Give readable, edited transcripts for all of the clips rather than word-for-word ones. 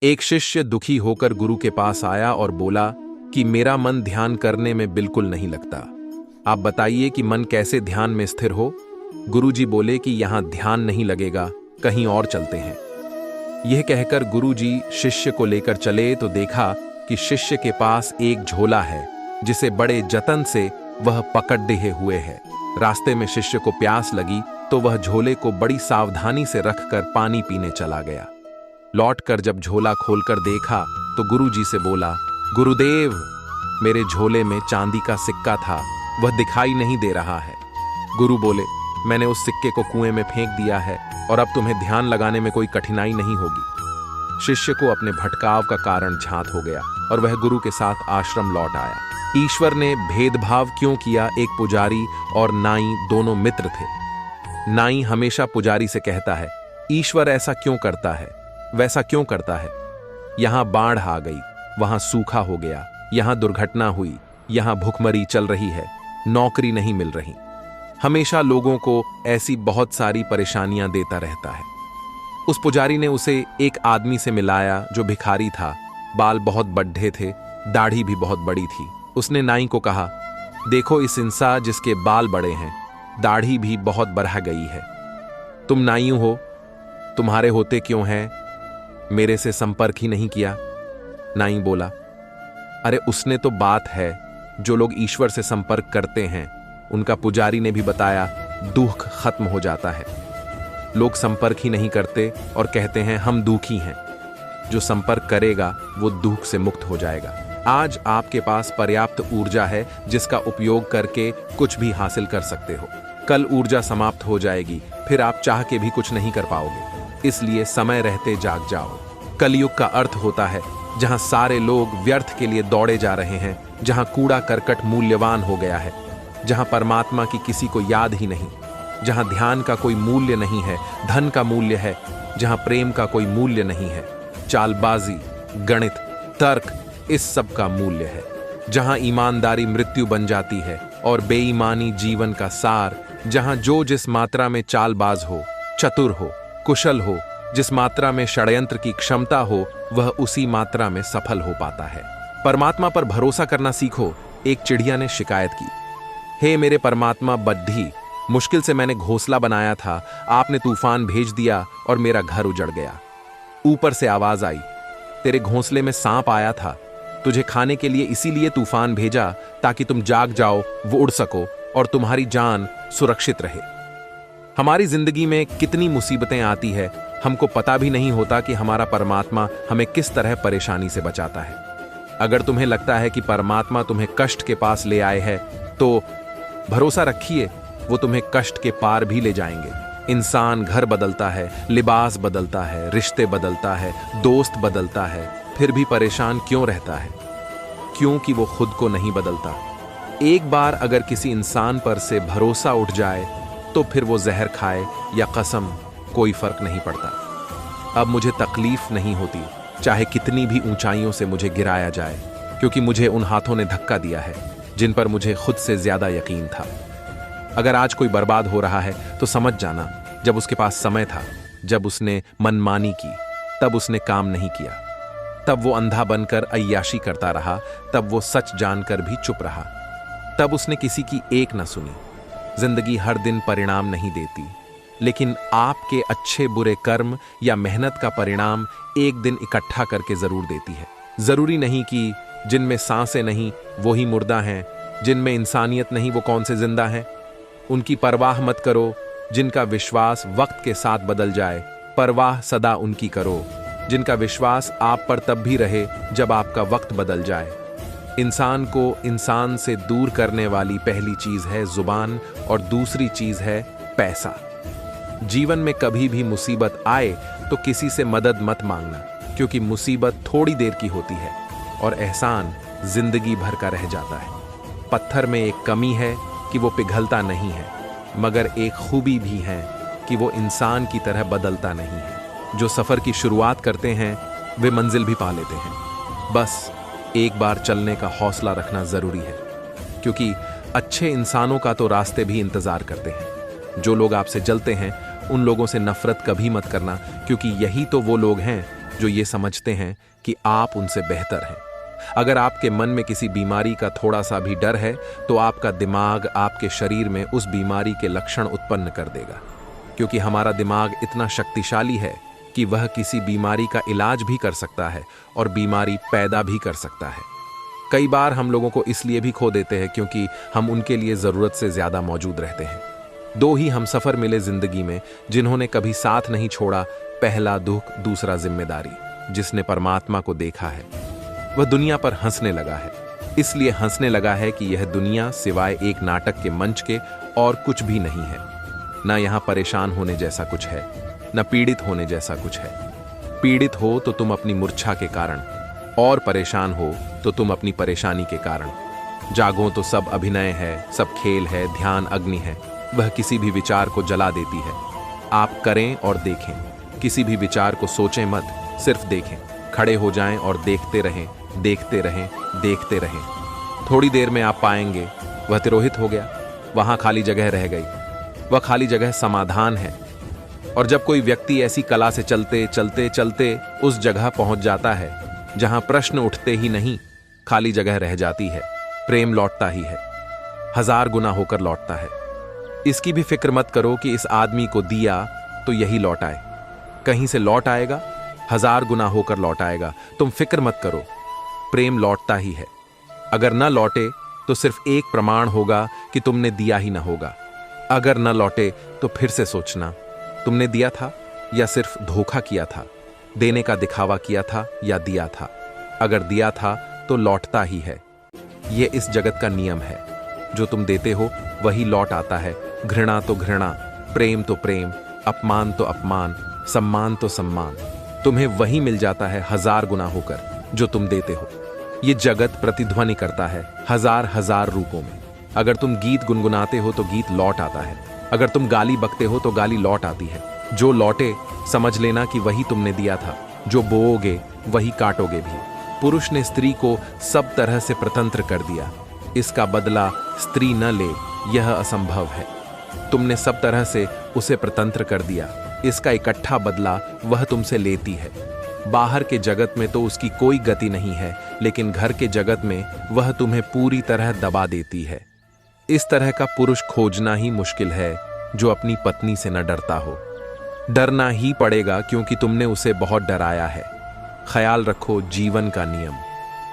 एक शिष्य दुखी होकर गुरु के पास आया और बोला कि मेरा मन ध्यान करने में बिल्कुल नहीं लगता। आप बताइए कि मन कैसे ध्यान में स्थिर हो। गुरुजी बोले कि यहां ध्यान नहीं लगेगा, कहीं और चलते हैं। यह कहकर गुरुजी शिष्य को लेकर चले तो देखा कि शिष्य के पास एक झोला है जिसे बड़े जतन से वह पकड़े हुए है। रास्ते में शिष्य को प्यास लगी तो वह झोले को बड़ी सावधानी से रखकर पानी पीने चला गया। लौटकर जब झोला खोलकर देखा तो गुरुजी से बोला, गुरुदेव, मेरे झोले में चांदी का सिक्का था, वह दिखाई नहीं दे रहा है। गुरु बोले, मैंने उस सिक्के को कुएं में फेंक दिया है और अब तुम्हें ध्यान लगाने में कोई कठिनाई नहीं होगी। शिष्य को अपने भटकाव का कारण झांत हो गया और वह गुरु के साथ आश्रम लौट आया। ईश्वर ने भेदभाव क्यों किया? एक पुजारी और नाई दोनों मित्र थे। नाई हमेशा पुजारी से कहता है, ईश्वर ऐसा क्यों करता है, वैसा क्यों करता है? यहां बाढ़ आ गई, वहां सूखा हो गया, यहां दुर्घटना हुई, यहां भुखमरी चल रही है, नौकरी नहीं मिल रही। हमेशा लोगों को ऐसी बहुत सारी परेशानियां देता रहता है। उस पुजारी ने उसे एक आदमी से मिलाया जो भिखारी था, बाल बहुत बड्ढे थे, दाढ़ी भी बहुत बड़ी थी। उसने नाई को कहा, देखो इस इंसान जिसके बाल बड़े हैं, दाढ़ी भी बहुत बढ़ गई है। तुम नाई हो, तुम्हारे होते क्यों हैं? मेरे से संपर्क ही नहीं किया। नाई बोला, अरे उसने तो बात है, जो लोग ईश्वर से संपर्क करते हैं उनका पुजारी ने भी बताया दुख खत्म हो जाता है। लोग संपर्क ही नहीं करते और कहते हैं हम दुखी हैं। जो संपर्क करेगा वो दुख से मुक्त हो जाएगा। आज आपके पास पर्याप्त ऊर्जा है जिसका उपयोग करके कुछ भी हासिल कर सकते हो। कल ऊर्जा समाप्त हो जाएगी, फिर आप चाह के भी कुछ नहीं कर पाओगे। इसलिए समय रहते जाग जाओ। कलयुग का अर्थ होता है जहां सारे लोग व्यर्थ के लिए दौड़े जा रहे हैं, जहां कूड़ा करकट मूल्यवान हो गया है, जहां परमात्मा की किसी को याद ही नहीं, जहां ध्यान का कोई मूल्य नहीं है, धन का मूल्य है, जहां प्रेम का कोई मूल्य नहीं है, चालबाजी, गणित, तर्क इस सब का मूल्य है, जहां ईमानदारी मृत्यु बन जाती है और बेईमानी जीवन का सार, जहां जो जिस मात्रा में चालबाज हो, चतुर हो, कुशल हो, जिस मात्रा में षड्यंत्र की क्षमता हो, वह उसी मात्रा में सफल हो पाता है। परमात्मा पर भरोसा करना सीखो। एक चिड़िया ने शिकायत की, हे मेरे परमात्मा बड्ढी, मुश्किल से मैंने घोंसला बनाया था, आपने तूफान भेज दिया और मेरा घर उजड़ गया। ऊपर से आवाज आई, तेरे घोंसले में सांप आया था, तुझे खाने के लिए इसीलिए तूफान भेजा ताकि तुम जाग जाओ, वो उड़ सको और तुम्हारी जान सुरक्षित रहे। हमारी जिंदगी में कितनी मुसीबतें आती है, हमको पता भी नहीं होता कि हमारा परमात्मा हमें किस तरह परेशानी से बचाता है। अगर तुम्हें लगता है कि परमात्मा तुम्हें कष्ट के पास ले आए हैं, तो भरोसा रखिए वो तुम्हें कष्ट के पार भी ले जाएंगे। इंसान घर बदलता है, लिबास बदलता है, रिश्ते बदलता है, दोस्त बदलता है, फिर भी परेशान क्यों रहता है? क्योंकि वो खुद को नहीं बदलता। एक बार अगर किसी इंसान पर से भरोसा उठ जाए तो फिर वो जहर खाए या कसम, कोई फर्क नहीं पड़ता। अब मुझे तकलीफ नहीं होती, चाहे कितनी भी ऊंचाइयों से मुझे गिराया जाए, क्योंकि मुझे उन हाथों ने धक्का दिया है जिन पर मुझे खुद से ज्यादा यकीन था। अगर आज कोई बर्बाद हो रहा है तो समझ जाना, जब उसके पास समय था, जब उसने मनमानी की, तब उसने काम नहीं किया, तब वो अंधा बनकर अय्याशी करता रहा, तब वो सच जानकर भी चुप रहा, तब उसने किसी की एक न सुनी। जिंदगी हर दिन परिणाम नहीं देती, लेकिन आपके अच्छे बुरे कर्म या मेहनत का परिणाम एक दिन इकट्ठा करके जरूर देती है। जरूरी नहीं कि जिनमें सांसें नहीं वो ही मुर्दा हैं, जिनमें इंसानियत नहीं वो कौन से जिंदा हैं। उनकी परवाह मत करो जिनका विश्वास वक्त के साथ बदल जाए, परवाह सदा उनकी करो जिनका विश्वास आप पर तब भी रहे जब आपका वक्त बदल जाए। इंसान को इंसान से दूर करने वाली पहली चीज है जुबान और दूसरी चीज है पैसा। जीवन में कभी भी मुसीबत आए तो किसी से मदद मत मांगना, क्योंकि मुसीबत थोड़ी देर की होती है और एहसान जिंदगी भर का रह जाता है। पत्थर में एक कमी है कि वो पिघलता नहीं है, मगर एक खूबी भी है कि वो इंसान की तरह बदलता नहीं है। जो सफर की शुरुआत करते हैं वे मंजिल भी पा लेते हैं। बस एक बार चलने का हौसला रखना जरूरी है, क्योंकि अच्छे इंसानों का तो रास्ते भी इंतजार करते हैं। जो लोग आपसे जलते हैं उन लोगों से नफरत कभी मत करना, क्योंकि यही तो वो लोग हैं जो ये समझते हैं कि आप उनसे बेहतर हैं। अगर आपके मन में किसी बीमारी का थोड़ा सा भी डर है तो आपका दिमाग आपके शरीर में उस बीमारी के लक्षण उत्पन्न कर देगा, क्योंकि हमारा दिमाग इतना शक्तिशाली है कि वह किसी बीमारी का इलाज भी कर सकता है और बीमारी पैदा भी कर सकता है। कई बार हम लोगों को इसलिए भी खो देते हैं क्योंकि हम उनके लिए ज़रूरत से ज़्यादा मौजूद रहते हैं। दो ही हमसफ़र मिले ज़िंदगी में जिन्होंने कभी साथ नहीं छोड़ा, पहला दुख, दूसरा जिम्मेदारी। जिसने परमात्मा को देखा है वह दुनिया पर हंसने लगा है। इसलिए हंसने लगा है कि यह दुनिया सिवाय एक नाटक के मंच के और कुछ भी नहीं है। ना यहाँ परेशान होने जैसा कुछ है, न पीड़ित होने जैसा कुछ है। पीड़ित हो तो तुम अपनी मूर्छा के कारण, और परेशान हो तो तुम अपनी परेशानी के कारण। जागो तो सब अभिनय है, सब खेल है, ध्यान अग्नि है, वह किसी भी विचार को जला देती है। आप करें और देखें, किसी भी विचार को सोचें मत, सिर्फ देखें। खड़े हो जाएं और देखते रहें, देखते रहें, देखते रहें। थोड़ी देर में आप पाएंगे वह तिरोहित हो गया, वहां खाली जगह रह गई। वह खाली जगह समाधान है। और जब कोई व्यक्ति ऐसी कला से चलते चलते चलते उस जगह पहुंच जाता है जहां प्रश्न उठते ही नहीं, खाली जगह रह जाती है, प्रेम लौटता ही है, 1000 गुना होकर लौटता है। इसकी भी फिक्र मत करो कि इस आदमी को दिया तो यही लौट आए। कहीं से लौट आएगा, 1000 गुना होकर लौट आएगा। तुम फिक्र मत करो, प्रेम लौटता ही है। अगर न लौटे तो सिर्फ एक प्रमाण होगा कि तुमने दिया ही ना होगा। अगर न लौटे तो फिर से सोचना, तुमने दिया था या सिर्फ धोखा किया था, देने का दिखावा किया था या दिया था। अगर दिया था तो लौटता ही है। यह इस जगत का नियम है। जो तुम देते हो वही लौट आता है। घृणा तो घृणा, प्रेम तो प्रेम, अपमान तो अपमान, सम्मान तो सम्मान, तुम्हें वही मिल जाता है 1000 गुना होकर जो तुम देते हो। ये जगत प्रतिध्वनि करता है 1000 रूपों में। अगर तुम गीत गुनगुनाते हो तो गीत लौट आता है। अगर तुम गाली बकते हो तो गाली लौट आती है। जो लौटे समझ लेना कि वही तुमने दिया था। जो बोओगे वही काटोगे भी। पुरुष ने स्त्री को सब तरह से प्रतंत्र कर दिया, इसका बदला स्त्री न ले यह असंभव है। तुमने सब तरह से उसे प्रतंत्र कर दिया, इसका इकट्ठा बदला वह तुमसे लेती है। बाहर के जगत में तो उसकी कोई गति नहीं है, लेकिन घर के जगत में वह तुम्हें पूरी तरह दबा देती है। इस तरह का पुरुष खोजना ही मुश्किल है जो अपनी पत्नी से न डरता हो। डरना ही पड़ेगा क्योंकि तुमने उसे बहुत डराया है। ख्याल रखो जीवन का नियम,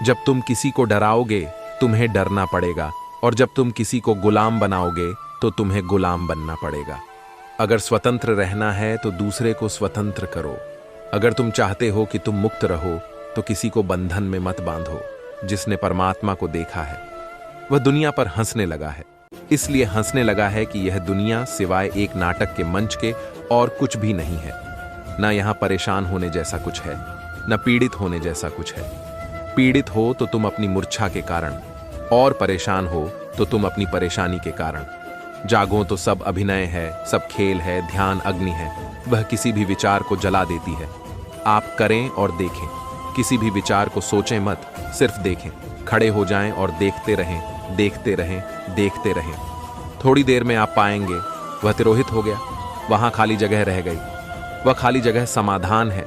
जब तुम किसी को डराओगे तुम्हें डरना पड़ेगा, और जब तुम किसी को गुलाम बनाओगे तो तुम्हें गुलाम बनना पड़ेगा। अगर स्वतंत्र रहना है तो दूसरे को स्वतंत्र करो। अगर तुम चाहते हो कि तुम मुक्त रहो तो किसी को बंधन में मत बांधो। जिसने परमात्मा को देखा है वह दुनिया पर हंसने लगा है। इसलिए हंसने लगा है कि यह दुनिया सिवाय एक नाटक के मंच के और कुछ भी नहीं है। ना यहाँ परेशान होने जैसा कुछ है, न पीड़ित होने जैसा कुछ है। पीड़ित हो तो तुम अपनी मूर्छा के कारण, और परेशान हो तो तुम अपनी परेशानी के कारण। जागो तो सब अभिनय है, सब खेल है, ध्यान अग्नि है, वह किसी भी विचार को जला देती है। आप करें और देखें, किसी भी विचार को सोचें मत, सिर्फ देखें। खड़े हो जाएं और देखते रहें, देखते रहें, देखते रहें। थोड़ी देर में आप पाएंगे वह तिरोहित हो गया, वहां खाली जगह रह गई। वह खाली जगह समाधान है।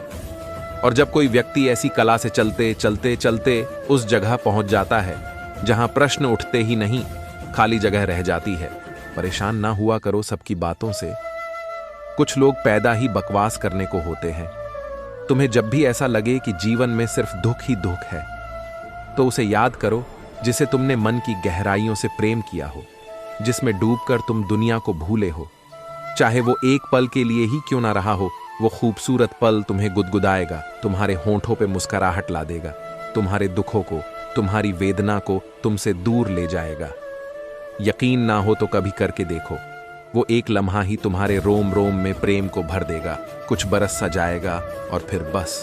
और जब कोई व्यक्ति ऐसी कला से चलते चलते चलते उस जगह पहुंच जाता है जहां प्रश्न उठते ही नहीं, खाली जगह रह जाती है। परेशान ना हुआ करो सबकी बातों से। कुछ लोग पैदा ही बकवास करने को होते हैं। तुम्हें जब भी ऐसा लगे कि जीवन में सिर्फ दुख ही दुख है, तो उसे याद करो जिसे तुमने मन की गहराइयों से प्रेम किया हो, जिसमें डूबकर तुम दुनिया को भूले हो। चाहे वो एक पल के लिए ही क्यों ना रहा हो, वो खूबसूरत पल तुम्हें गुदगुदाएगा, तुम्हारे होंठों पे मुस्कुराहट ला देगा, तुम्हारे दुखों को, तुम्हारी वेदना को तुमसे दूर ले जाएगा। यकीन ना हो तो कभी करके देखो, वो एक लम्हा ही तुम्हारे रोम रोम में प्रेम को भर देगा। कुछ बरस सा जाएगा और फिर बस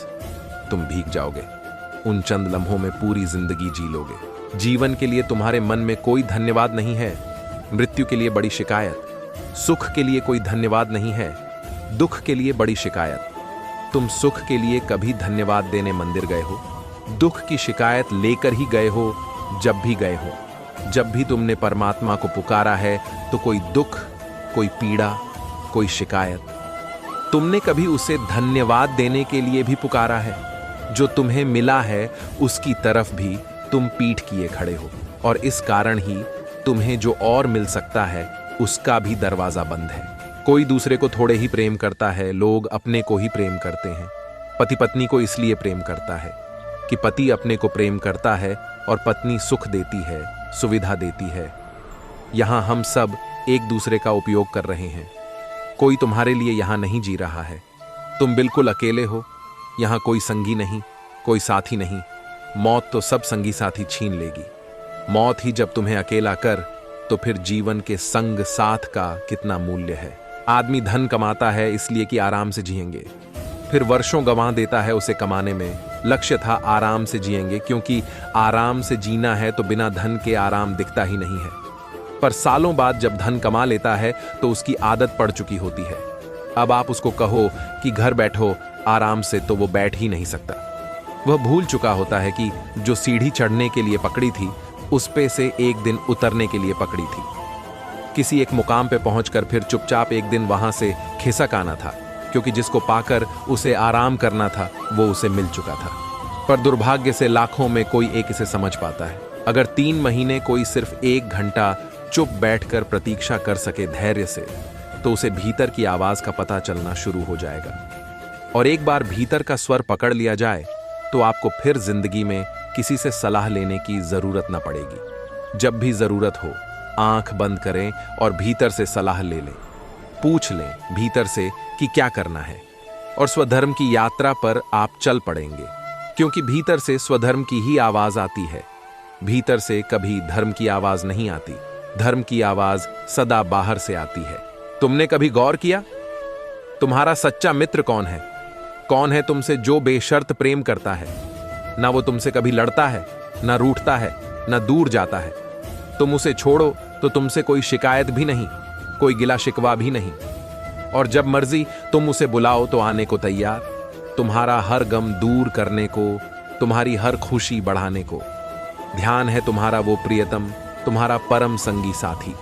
तुम भीग जाओगे। उन चंद लम्हों में पूरी जिंदगी जी लोगे। जीवन के लिए तुम्हारे मन में कोई धन्यवाद नहीं है, मृत्यु के लिए बड़ी शिकायत। सुख के लिए कोई धन्यवाद नहीं है, दुख के लिए बड़ी शिकायत। तुम सुख के लिए कभी धन्यवाद देने मंदिर गए हो? दुख की शिकायत लेकर ही गए हो जब भी गए हो। जब भी तुमने परमात्मा को पुकारा है तो कोई दुख, कोई पीड़ा, कोई शिकायत तुमने कभी उसे धन्यवाद देने के लिए भी पुकारा है? जो तुम्हें मिला है उसकी तरफ भी तुम पीठ किए खड़े हो, और इस कारण ही तुम्हें जो और मिल सकता है उसका भी दरवाजा बंद है। कोई दूसरे को थोड़े ही प्रेम करता है, लोग अपने को ही प्रेम करते हैं। पति पत्नी को इसलिए प्रेम करता है कि पति अपने को प्रेम करता है और पत्नी सुख देती है, सुविधा देती है। यहां हम सब एक दूसरे का उपयोग कर रहे हैं। कोई तुम्हारे लिए यहां नहीं जी रहा है। तुम बिल्कुल अकेले हो। यहां कोई संगी नहीं, कोई साथी नहीं। मौत तो सब संगी साथी छीन लेगी। मौत ही जब तुम्हें अकेला कर, तो फिर जीवन के संग साथ का कितना मूल्य है। आदमी धन कमाता है इसलिए कि आराम से जिएंगे, फिर वर्षों गंवा देता है उसे कमाने में। लक्ष्य था आराम से जिएंगे, क्योंकि आराम से जीना है तो बिना धन के आराम दिखता ही नहीं है। पर सालों बाद जब धन कमा लेता है तो उसकी आदत पड़ चुकी होती है। अब आप उसको कहो कि घर बैठो आराम से, तो वो बैठ ही नहीं सकता। वह भूल चुका होता है कि जो सीढ़ी चढ़ने के लिए पकड़ी थी उस पे से एक दिन उतरने के लिए पकड़ी थी। किसी एक मुकाम पे पहुंचकर फिर चुपचाप एक दिन वहां से खिसक आना था, क्योंकि जिसको पाकर उसे आराम करना था वो उसे मिल चुका था। पर दुर्भाग्य से लाखों में कोई एक इसे समझ पाता है। अगर 3 महीने कोई सिर्फ 1 घंटा चुप बैठकर प्रतीक्षा कर सके धैर्य से, तो उसे भीतर की आवाज का पता चलना शुरू हो जाएगा। और एक बार भीतर का स्वर पकड़ लिया जाए तो आपको फिर जिंदगी में किसी से सलाह लेने की जरूरत न पड़ेगी। जब भी जरूरत हो, आंख बंद करें और भीतर से सलाह ले लें। पूछ लें भीतर से कि क्या करना है, और स्वधर्म की यात्रा पर आप चल पड़ेंगे, क्योंकि भीतर से स्वधर्म की ही आवाज आती है। भीतर से कभी धर्म की आवाज नहीं आती। धर्म की आवाज सदा बाहर से आती है। तुमने कभी गौर किया तुम्हारा सच्चा मित्र कौन है? कौन है तुमसे जो बेशर्त प्रेम करता है? ना वो तुमसे कभी लड़ता है, ना रूठता है, ना दूर जाता है। तुम उसे छोड़ो तो तुमसे कोई शिकायत भी नहीं, कोई गिला शिकवा भी नहीं, और जब मर्जी तुम उसे बुलाओ तो आने को तैयार। तुम्हारा हर गम दूर करने को, तुम्हारी हर खुशी बढ़ाने को। ध्यान है तुम्हारा वो प्रियतम, तुम्हारा परम संगी साथी,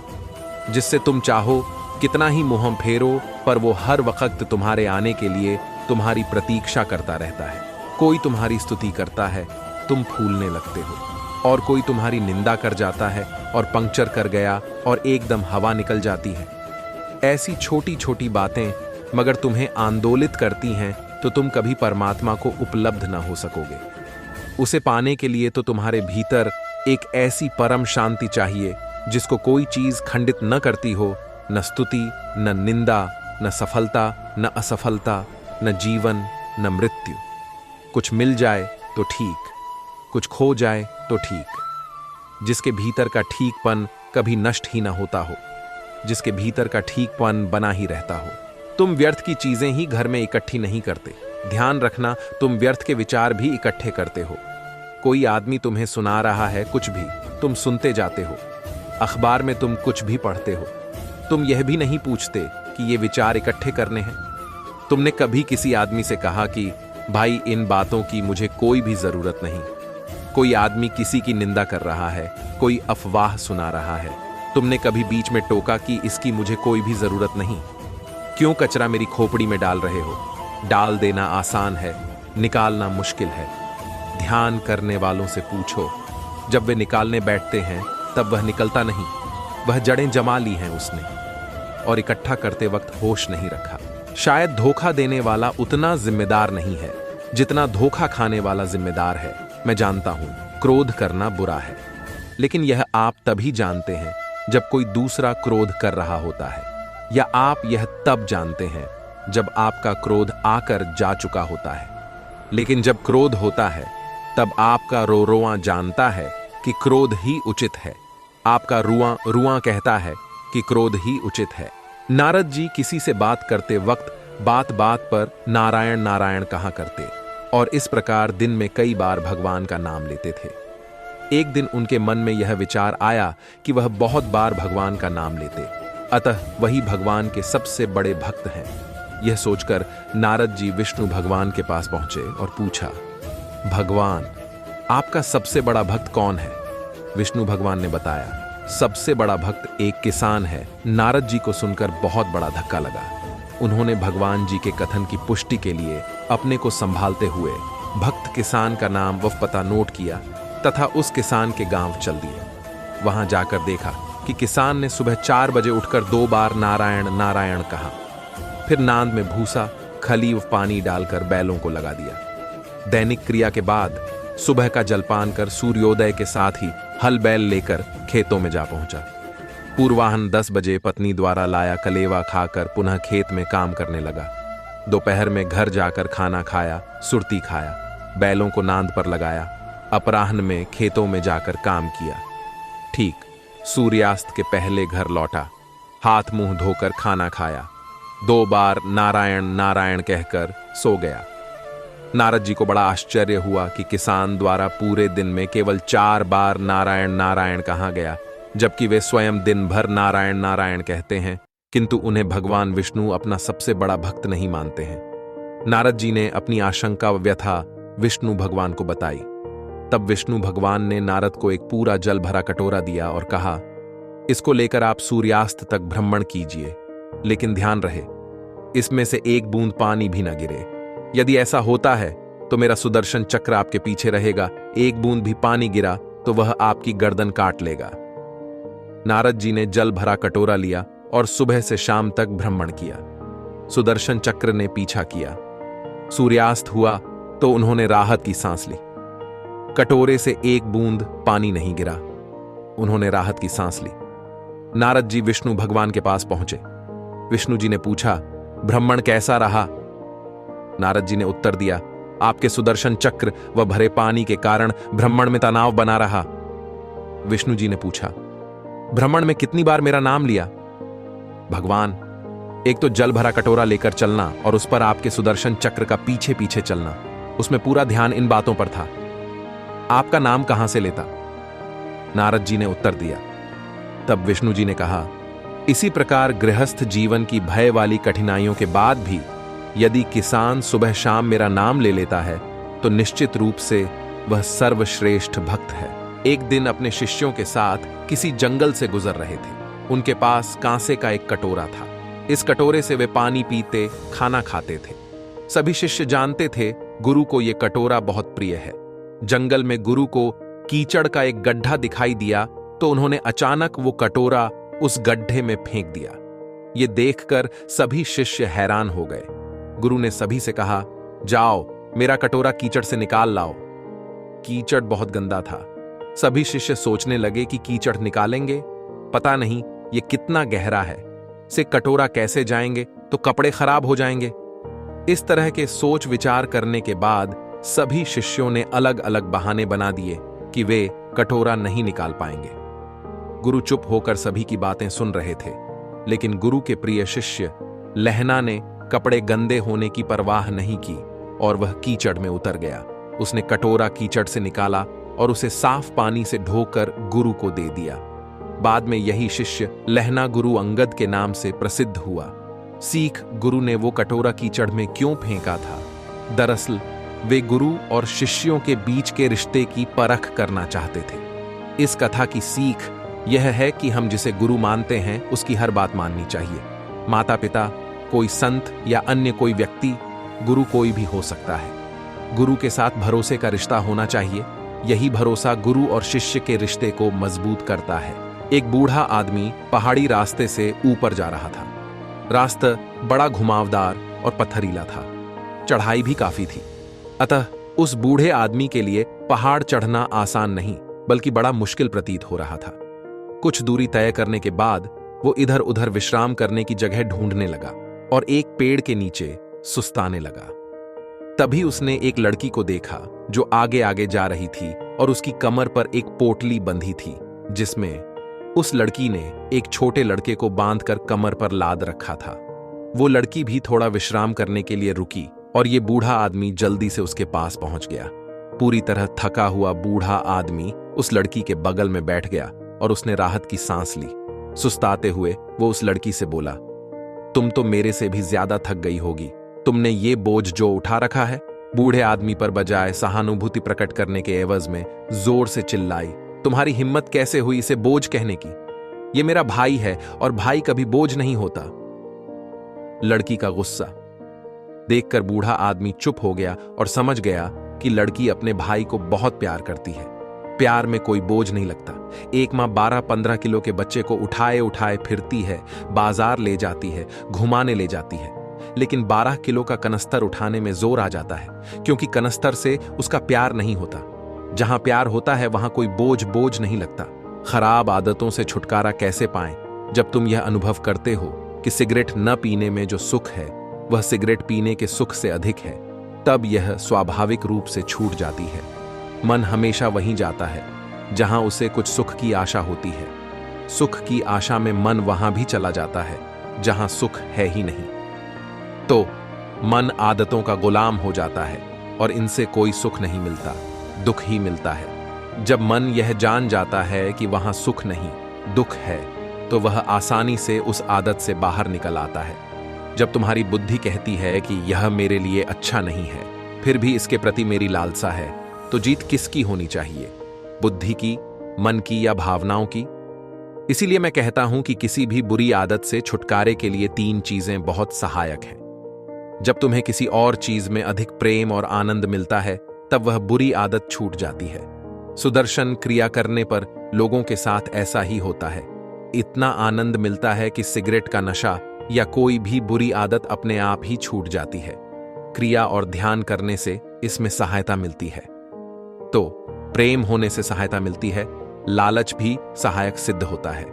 जिससे तुम चाहो कितना ही मुंह फेरो, पर वो हर वक्त तुम्हारे आने के लिए तुम्हारी प्रतीक्षा करता रहता है। कोई तुम्हारी स्तुति करता है, तुम फूलने लगते हो, और कोई तुम्हारी निंदा कर जाता है और पंक्चर कर गया और एकदम हवा निकल जाती है। ऐसी छोटी छोटी बातें मगर तुम्हें आंदोलित करती हैं, तो तुम कभी परमात्मा को उपलब्ध ना हो सकोगे। उसे पाने के लिए तो तुम्हारे भीतर एक ऐसी परम शांति चाहिए जिसको कोई चीज खंडित न करती हो, न स्तुति, न निंदा, न सफलता, न असफलता, न जीवन, न मृत्यु। कुछ मिल जाए तो ठीक, कुछ खो जाए तो ठीक। जिसके भीतर का ठीकपन कभी नष्ट ही ना होता हो, जिसके भीतर का ठीकपन बना ही रहता हो। तुम व्यर्थ की चीजें ही घर में इकट्ठी नहीं करते। ध्यान रखना, तुम व्यर्थ के विचार भी इकट्ठे करते हो। कोई आदमी तुम्हें सुना रहा है कुछ भी, तुम सुनते जाते हो। अखबार में तुम कुछ भी पढ़ते हो, तुम यह भी नहीं पूछते कि ये विचार इकट्ठे करने हैं। तुमने कभी किसी आदमी से कहा कि भाई इन बातों की मुझे कोई भी जरूरत नहीं। कोई आदमी किसी की निंदा कर रहा है, कोई अफवाह सुना रहा है, तुमने कभी बीच में टोका कि इसकी मुझे कोई भी जरूरत नहीं? क्यों कचरा मेरी खोपड़ी में डाल रहे हो? डाल देना आसान है, निकालना मुश्किल है। ध्यान करने वालों से पूछो, जब वे निकालने बैठते हैं तब वह निकलता नहीं। वह जड़ें जमा ली हैं उसने, और इकट्ठा करते वक्त होश नहीं रखा। शायद धोखा देने वाला उतना जिम्मेदार नहीं है जितना धोखा खाने वाला जिम्मेदार है। मैं जानता हूं क्रोध करना बुरा है, लेकिन यह आप तभी जानते हैं जब कोई दूसरा क्रोध कर रहा होता है, या आप यह तब जानते हैं जब आपका क्रोध आकर जा चुका होता है। लेकिन जब क्रोध होता है तब आपका रोआ जानता है कि क्रोध ही उचित है। आपका रुआ कहता है कि क्रोध ही उचित है। नारद जी किसी से बात करते वक्त बात बात पर नारायण नारायण कहा करते, और इस प्रकार दिन में कई बार भगवान का नाम लेते थे। एक दिन उनके मन में यह विचार आया कि वह बहुत बार भगवान का नाम लेते, अतः वही भगवान के सबसे बड़े भक्त हैं। यह सोचकर नारद जी विष्णु भगवान के पास पहुंचे और पूछा, भगवान आपका सबसे बड़ा भक्त कौन है? विष्णु भगवान ने बताया, सबसे बड़ा भक्त एक किसान है। नारद जी को सुनकर बहुत बड़ा धक्का लगा। उन्होंने भगवान जी के कथन की पुष्टि के लिए अपने को संभालते हुए भक्त किसान का नाम व पता नोट किया तथा उस किसान के गांव चल दिए। वहां जाकर देखा कि किसान ने सुबह 4 बजे उठकर 2 बार नारायण नारायण कहा, फिर नांद में भूसा, खली व पानी डालकर बैलों को लगा दिया। दैनिक क्रिया के बाद सुबह का जलपान कर सूर्योदय के साथ ही हल बैल लेकर खेतों में जा पहुंचा। पूर्वाह्न 10 बजे पत्नी द्वारा लाया कलेवा खाकर पुनः खेत में काम करने लगा। दोपहर में घर जाकर खाना खाया, सुरती खाया, बैलों को नांद पर लगाया। अपराह्न में खेतों में जाकर काम किया। ठीक सूर्यास्त के पहले घर लौटा, हाथ मुंह धोकर खाना खाया, 2 बार नारायण नारायण कहकर सो गया। नारद जी को बड़ा आश्चर्य हुआ कि किसान द्वारा पूरे दिन में केवल 4 बार नारायण नारायण कहा गया, जबकि वे स्वयं दिन भर नारायण नारायण कहते हैं, किंतु उन्हें भगवान विष्णु अपना सबसे बड़ा भक्त नहीं मानते हैं। नारद जी ने अपनी आशंका व व्यथा विष्णु भगवान को बताई। तब विष्णु भगवान ने नारद को एक पूरा जल भरा कटोरा दिया और कहा, इसको लेकर आप सूर्यास्त तक भ्रमण कीजिए, लेकिन ध्यान रहे इसमें से एक बूंद पानी भी न गिरे। यदि ऐसा होता है तो मेरा सुदर्शन चक्र आपके पीछे रहेगा, एक बूंद भी पानी गिरा तो वह आपकी गर्दन काट लेगा। नारद जी ने जल भरा कटोरा लिया और सुबह से शाम तक भ्रमण किया। सुदर्शन चक्र ने पीछा किया। सूर्यास्त हुआ तो उन्होंने राहत की सांस ली। कटोरे से एक बूंद पानी नहीं गिरा। उन्होंने राहत की सांस ली। नारद जी विष्णु भगवान के पास पहुंचे। विष्णु जी ने पूछा, भ्रमण कैसा रहा? नारद जी ने उत्तर दिया, आपके सुदर्शन चक्र व भरे पानी के कारण भ्रमण में तनाव बना रहा। विष्णु जी ने पूछा, भ्रमण में कितनी बार मेरा नाम लिया? भगवान, एक तो जल भरा कटोरा लेकर चलना और उस पर आपके सुदर्शन चक्र का पीछे पीछे चलना, उसमें पूरा ध्यान इन बातों पर था। आपका नाम कहां से लेता? नारद जी ने उत्तर दिया। तब विष्णु जी ने कहा, इसी प्रकार गृहस्थ जीवन की भय वाली कठिनाइयों के बाद भी यदि किसान सुबह शाम मेरा नाम ले लेता है तो निश्चित रूप से वह सर्वश्रेष्ठ भक्त है। एक दिन अपने शिष्यों के साथ किसी जंगल से गुजर रहे थे। उनके पास कांसे का एक कटोरा था। इस कटोरे से वे पानी पीते, खाना खाते थे। सभी शिष्य जानते थे गुरु को यह कटोरा बहुत प्रिय है। जंगल में गुरु को कीचड़ का एक गड्ढा दिखाई दिया तो उन्होंने अचानक वो कटोरा उस गड्ढे में फेंक दिया। ये देखकर सभी शिष्य हैरान हो गए। गुरु ने सभी से कहा, जाओ मेरा कटोरा कीचड़ से निकाल लाओ। कीचड़ बहुत गंदा था। सभी शिष्य सोचने लगे कि कीचड़ निकालेंगे, पता नहीं ये कितना गहरा है, से कटोरा कैसे जाएंगे, तो कपड़े खराब हो जाएंगे। इस तरह के सोच विचार करने के बाद सभी शिष्यों ने अलग अलग बहाने बना दिए कि वे कटोरा नहीं निकाल पाएंगे। गुरु चुप होकर सभी की बातें सुन रहे थे, लेकिन गुरु के प्रिय शिष्य लहना ने कपड़े गंदे होने की परवाह नहीं की और वह कीचड़ में उतर गया। उसने कटोरा कीचड़ से निकाला और उसे साफ पानी से धोकर गुरु को दे दिया। बाद में यही शिष्य लहना गुरु अंगद के नाम से प्रसिद्ध हुआ। सीख गुरु ने वो कटोरा कीचड़ में क्यों फेंका था? दरअसल वे गुरु और शिष्यों के बीच के रिश्ते की परख करना चाहते थे। इस कथा की सीख यह है कि हम जिसे गुरु मानते हैं उसकी हर बात माननी चाहिए। माता पिता, कोई संत या अन्य कोई व्यक्ति, गुरु कोई भी हो सकता है। गुरु के साथ भरोसे का रिश्ता होना चाहिए। यही भरोसा गुरु और शिष्य के रिश्ते को मजबूत करता है। एक बूढ़ा आदमी पहाड़ी रास्ते से ऊपर जा रहा था। रास्ता बड़ा घुमावदार और पत्थरीला था। चढ़ाई भी काफी थी। अतः उस बूढ़े आदमी के लिए पहाड़ चढ़ना आसान नहीं, बल्कि बड़ा मुश्किल प्रतीत हो रहा था। कुछ दूरी तय करने के बाद वो इधर उधर विश्राम करने की जगह ढूंढने लगा और एक पेड़ के नीचे सुस्ताने लगा। तभी उसने एक लड़की को देखा जो आगे आगे जा रही थी और उसकी कमर पर एक पोटली बंधी थी, जिसमें उस लड़की ने एक छोटे लड़के को बांधकर कमर पर लाद रखा था। वो लड़की भी थोड़ा विश्राम करने के लिए रुकी और ये बूढ़ा आदमी जल्दी से उसके पास पहुंच गया। पूरी तरह थका हुआ बूढ़ा आदमी उस लड़की के बगल में बैठ गया और उसने राहत की सांस ली। सुस्ताते हुए वो उस लड़की से बोला, तुम तो मेरे से भी ज्यादा थक गई होगी। तुमने ये बोझ जो उठा रखा है। बूढ़े आदमी पर बजाय सहानुभूति प्रकट करने के एवज में जोर से चिल्लाई, तुम्हारी हिम्मत कैसे हुई इसे बोझ कहने की? ये मेरा भाई है और भाई कभी बोझ नहीं होता। लड़की का गुस्सा देखकर बूढ़ा आदमी चुप हो गया और समझ गया कि लड़की अपने भाई को बहुत प्यार करती है। प्यार में कोई बोझ नहीं लगता। एक माँ 12-15 किलो के बच्चे को उठाए उठाए फिरती है, बाजार ले जाती है, घुमाने ले जाती है, लेकिन 12 किलो का कनस्तर उठाने में जोर आ जाता है, क्योंकि कनस्तर से उसका प्यार नहीं होता। जहां प्यार होता है वहां कोई बोझ नहीं लगता। खराब आदतों से छुटकारा कैसे पाएं? जब तुम यह अनुभव करते हो कि सिगरेट न पीने में जो सुख है वह सिगरेट पीने के सुख से अधिक है, तब यह स्वाभाविक रूप से छूट जाती है। मन हमेशा वहीं जाता है जहां उसे कुछ सुख की आशा होती है। सुख की आशा में मन वहां भी चला जाता है जहां सुख है ही नहीं। तो मन आदतों का गुलाम हो जाता है और इनसे कोई सुख नहीं मिलता, दुख ही मिलता है। जब मन यह जान जाता है कि वहां सुख नहीं, दुख है, तो वह आसानी से उस आदत से बाहर निकल आता है। जब तुम्हारी बुद्धि कहती है कि यह मेरे लिए अच्छा नहीं है, फिर भी इसके प्रति मेरी लालसा है, तो जीत किसकी होनी चाहिए? बुद्धि की, मन की या भावनाओं की? इसीलिए मैं कहता हूं कि किसी भी बुरी आदत से छुटकारे के लिए 3 चीजें बहुत सहायक हैं। जब तुम्हें किसी और चीज में अधिक प्रेम और आनंद मिलता है, तब वह बुरी आदत छूट जाती है। सुदर्शन क्रिया करने पर लोगों के साथ ऐसा ही होता है। इतना आनंद मिलता है कि सिगरेट का नशा या कोई भी बुरी आदत अपने आप ही छूट जाती है। क्रिया और ध्यान करने से इसमें सहायता मिलती है। तो प्रेम होने से सहायता मिलती है, लालच भी सहायक सिद्ध होता है।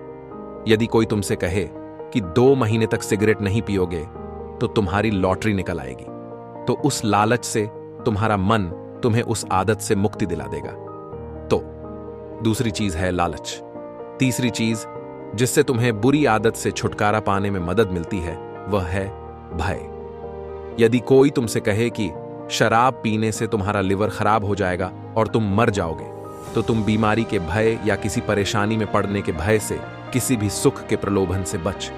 यदि कोई तुमसे कहे कि 2 महीने तक सिगरेट नहीं पियोगे तो तुम्हारी लॉटरी निकल आएगी, तो उस लालच से तुम्हारा मन तुम्हें उस आदत से मुक्ति दिला देगा। तो दूसरी चीज है लालच। तीसरी चीज जिससे तुम्हें बुरी आदत से छुटकारा पाने में मदद मिलती है वह है भय। यदि कोई तुमसे कहे कि शराब पीने से तुम्हारा लिवर खराब हो जाएगा और तुम मर जाओगे, तो तुम बीमारी के भय या किसी परेशानी में पड़ने के भय से, किसी भी सुख के प्रलोभन से बच।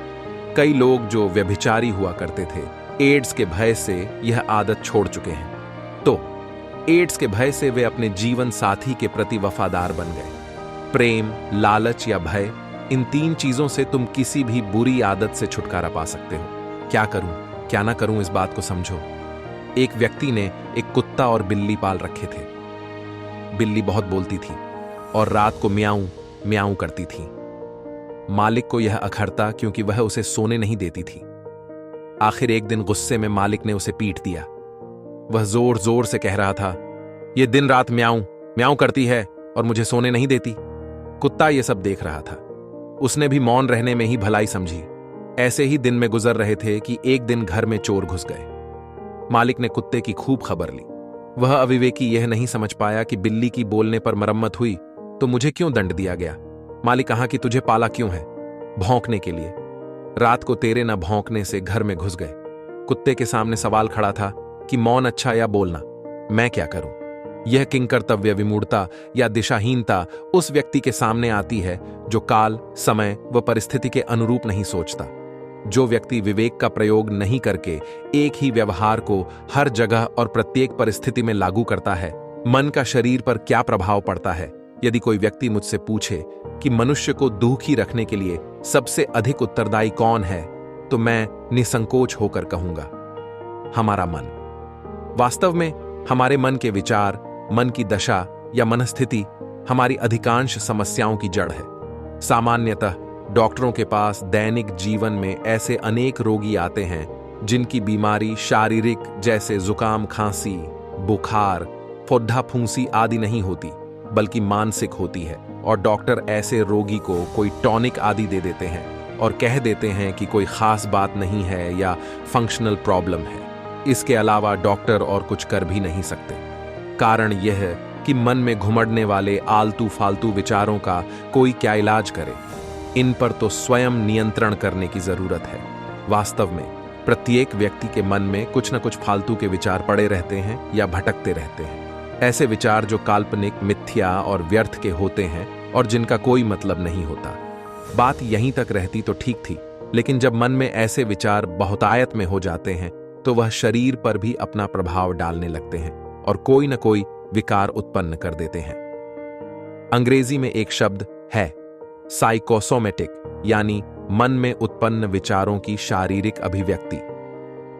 कई लोग जो व्यभिचारी हुआ करते थे, एड्स के भय से यह आदत छोड़ चुके हैं। तो एड्स के भय से वे अपने जीवन साथी के प्रति वफादार बन गए। प्रेम, लालच या भय, इन 3 चीजों से तुम किसी भी बुरी आदत से छुटकारा पा सकते हो। क्या करूं, क्या ना करूं, इस बात को समझो। एक व्यक्ति ने एक कुत्ता और बिल्ली पाल रखे थे। बिल्ली बहुत बोलती थी और रात को म्याऊं म्याऊं करती थी। मालिक को यह अखरता क्योंकि वह उसे सोने नहीं देती थी। आखिर एक दिन गुस्से में मालिक ने उसे पीट दिया। वह जोर जोर से कह रहा था, यह दिन रात म्याऊं म्याऊं करती है और मुझे सोने नहीं देती। कुत्ता यह सब देख रहा था। उसने भी मौन रहने में ही भलाई समझी। ऐसे ही दिन में गुजर रहे थे कि एक दिन घर में चोर घुस गए। मालिक ने कुत्ते की खूब खबर ली। वह अविवेकी यह नहीं समझ पाया कि बिल्ली की बोलने पर मरम्मत हुई तो मुझे क्यों दंड दिया गया। मालिक कहा कि तुझे पाला क्यों है? भौंकने के लिए। रात को तेरे न भौंकने से घर में घुस गए। कुत्ते के सामने सवाल खड़ा था कि मौन अच्छा या बोलना, मैं क्या करूं? यह किंकर्तव्य विमूढ़ता या दिशाहीनता उस व्यक्ति के सामने आती है जो काल, समय व परिस्थिति के अनुरूप नहीं सोचता। जो व्यक्ति विवेक का प्रयोग नहीं करके एक ही व्यवहार को हर जगह और प्रत्येक परिस्थिति में लागू करता है, मन का शरीर पर क्या प्रभाव पड़ता है। यदि कोई व्यक्ति मुझसे पूछे कि मनुष्य को दुखी रखने के लिए सबसे अधिक उत्तरदायी कौन है, तो मैं निसंकोच होकर कहूंगा, हमारा मन। वास्तव में हमारे मन के विचार, मन की दशा या मनस्थिति हमारी अधिकांश समस्याओं की जड़ है। सामान्यतः डॉक्टरों के पास दैनिक जीवन में ऐसे अनेक रोगी आते हैं जिनकी बीमारी शारीरिक जैसे जुकाम, खांसी, बुखार, फोड्डा फूंसी आदि नहीं होती, बल्कि मानसिक होती है। और डॉक्टर ऐसे रोगी को कोई टॉनिक आदि दे देते हैं और कह देते हैं कि कोई खास बात नहीं है या फंक्शनल प्रॉब्लम है। इसके अलावा डॉक्टर और कुछ कर भी नहीं सकते। कारण यह है कि मन में घुमड़ने वाले आलतू फालतू विचारों का कोई क्या इलाज करे। इन पर तो स्वयं नियंत्रण करने की जरूरत है। वास्तव में प्रत्येक व्यक्ति के मन में कुछ न कुछ फालतू के विचार पड़े रहते हैं या भटकते रहते हैं। ऐसे विचार जो काल्पनिक, मिथ्या और व्यर्थ के होते हैं और जिनका कोई मतलब नहीं होता। बात यहीं तक रहती तो ठीक थी, लेकिन जब मन में ऐसे विचार बहुतायत में हो जाते हैं तो वह शरीर पर भी अपना प्रभाव डालने लगते हैं और कोई न कोई विकार उत्पन्न कर देते हैं। अंग्रेजी में एक शब्द है साइकोसोमेटिक, यानी मन में उत्पन्न विचारों की शारीरिक अभिव्यक्ति।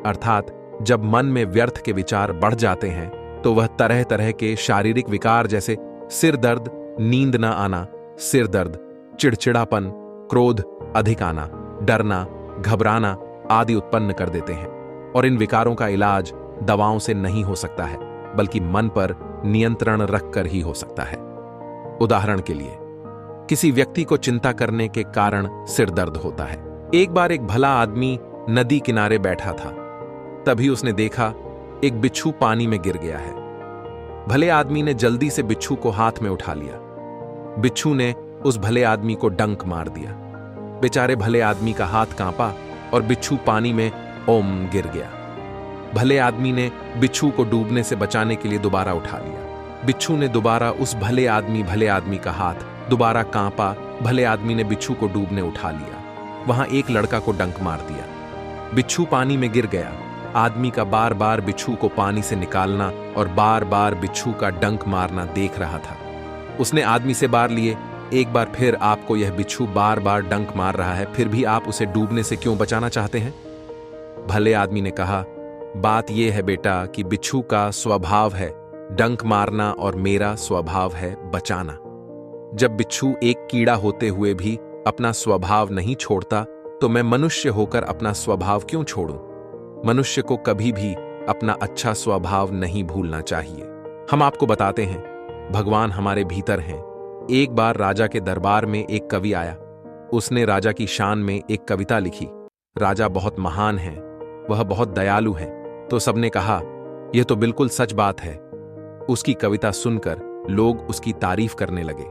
अर्थात जब मन में व्यर्थ के विचार बढ़ जाते हैं तो वह तरह तरह के शारीरिक विकार जैसे सिर दर्द, नींद न आना, सिर दर्द, चिड़चिड़ापन, क्रोध अधिक आना, डरना, घबराना आदि उत्पन्न कर देते हैं। और इन विकारों का इलाज दवाओं से नहीं हो सकता है, बल्कि मन पर नियंत्रण रखकर ही हो सकता है। उदाहरण के लिए, किसी व्यक्ति को चिंता करने के कारण सिर दर्द होता है। एक बार एक भला आदमी नदी किनारे बैठा था। तभी उसने देखा एक बिच्छू पानी में गिर गया है। भले आदमी ने जल्दी से बिच्छू को हाथ में उठा लिया। बिच्छू ने उस भले आदमी को डंक मार दिया। बेचारे भले आदमी का हाथ कांपा और बिच्छू पानी में ओम गिर गया। भले आदमी ने बिच्छू को डूबने से बचाने के लिए दोबारा उठा लिया। बिच्छू ने दोबारा उस भले आदमी का हाथ दोबारा कांपा। भले आदमी ने बिच्छू को डूबने उठा लिया। वहां एक लड़का को डंक मार दिया। बिच्छू पानी में गिर गया। आदमी का बार बार बिच्छू को पानी से निकालना और बार बार बिच्छू का डंक मारना देख रहा था। उसने आदमी से बार लिए, एक बार फिर आपको यह बिच्छू बार बार डंक मार रहा है, फिर भी आप उसे डूबने से क्यों बचाना चाहते हैं? भले आदमी ने कहा, बात यह है बेटा कि बिच्छू का स्वभाव है डंक मारना और मेरा स्वभाव है बचाना। जब बिच्छू एक कीड़ा होते हुए भी अपना स्वभाव नहीं छोड़ता, तो मैं मनुष्य होकर अपना स्वभाव क्यों छोड़ूं? मनुष्य को कभी भी अपना अच्छा स्वभाव नहीं भूलना चाहिए। हम आपको बताते हैं, भगवान हमारे भीतर हैं। एक बार राजा के दरबार में एक कवि आया। उसने राजा की शान में एक कविता लिखी। राजा बहुत महान है, वह बहुत दयालु है। तो सबने कहा, यह तो बिल्कुल सच बात है। उसकी कविता सुनकर लोग उसकी तारीफ करने लगे।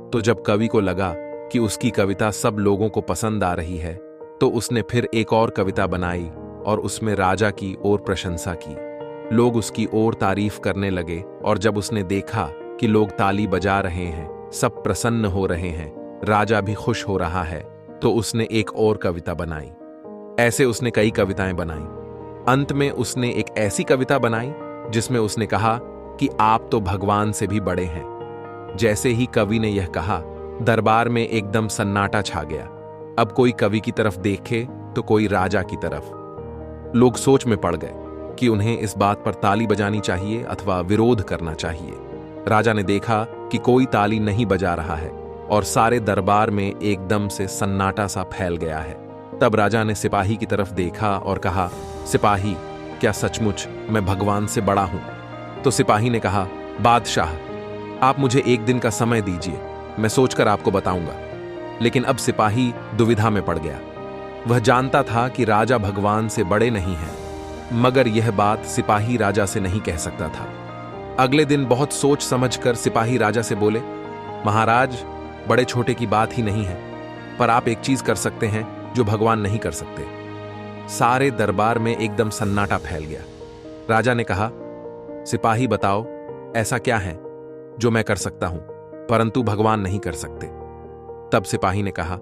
तो जब कवि को लगा कि उसकी कविता सब लोगों को पसंद आ रही है, तो उसने फिर एक और कविता बनाई और उसमें राजा की और प्रशंसा की। लोग उसकी और तारीफ करने लगे और जब उसने देखा कि लोग ताली बजा रहे हैं, सब प्रसन्न हो रहे हैं, राजा भी खुश हो रहा है, तो उसने एक और कविता बनाई। ऐसे उसने कई कविताएं बनाई। अंत में उसने एक ऐसी कविता बनाई जिसमें उसने कहा कि आप तो भगवान से भी बड़े हैं। जैसे ही कवि ने यह कहा, दरबार में एकदम सन्नाटा छा गया। अब कोई कवि की तरफ देखे तो कोई राजा की तरफ। लोग सोच में पड़ गए कि उन्हें इस बात पर ताली बजानी चाहिए अथवा विरोध करना चाहिए। राजा ने देखा कि कोई ताली नहीं बजा रहा है और सारे दरबार में एकदम से सन्नाटा सा फैल गया है। तब राजा ने सिपाही की तरफ देखा और कहा, सिपाही, क्या सचमुच मैं भगवान से बड़ा हूं? तो सिपाही ने कहा, बादशाह, आप मुझे एक दिन का समय दीजिए, मैं सोचकर आपको बताऊंगा। लेकिन अब सिपाही दुविधा में पड़ गया। वह जानता था कि राजा भगवान से बड़े नहीं हैं, मगर यह बात सिपाही राजा से नहीं कह सकता था। अगले दिन बहुत सोच समझकर सिपाही राजा से बोले, महाराज, बड़े छोटे की बात ही नहीं है, पर आप एक चीज कर सकते हैं जो भगवान नहीं कर सकते। सारे दरबार में एकदम सन्नाटा फैल गया। राजा ने कहा, सिपाही बताओ, ऐसा क्या है जो मैं कर सकता हूं परंतु भगवान नहीं कर सकते? तब सिपाही ने कहा,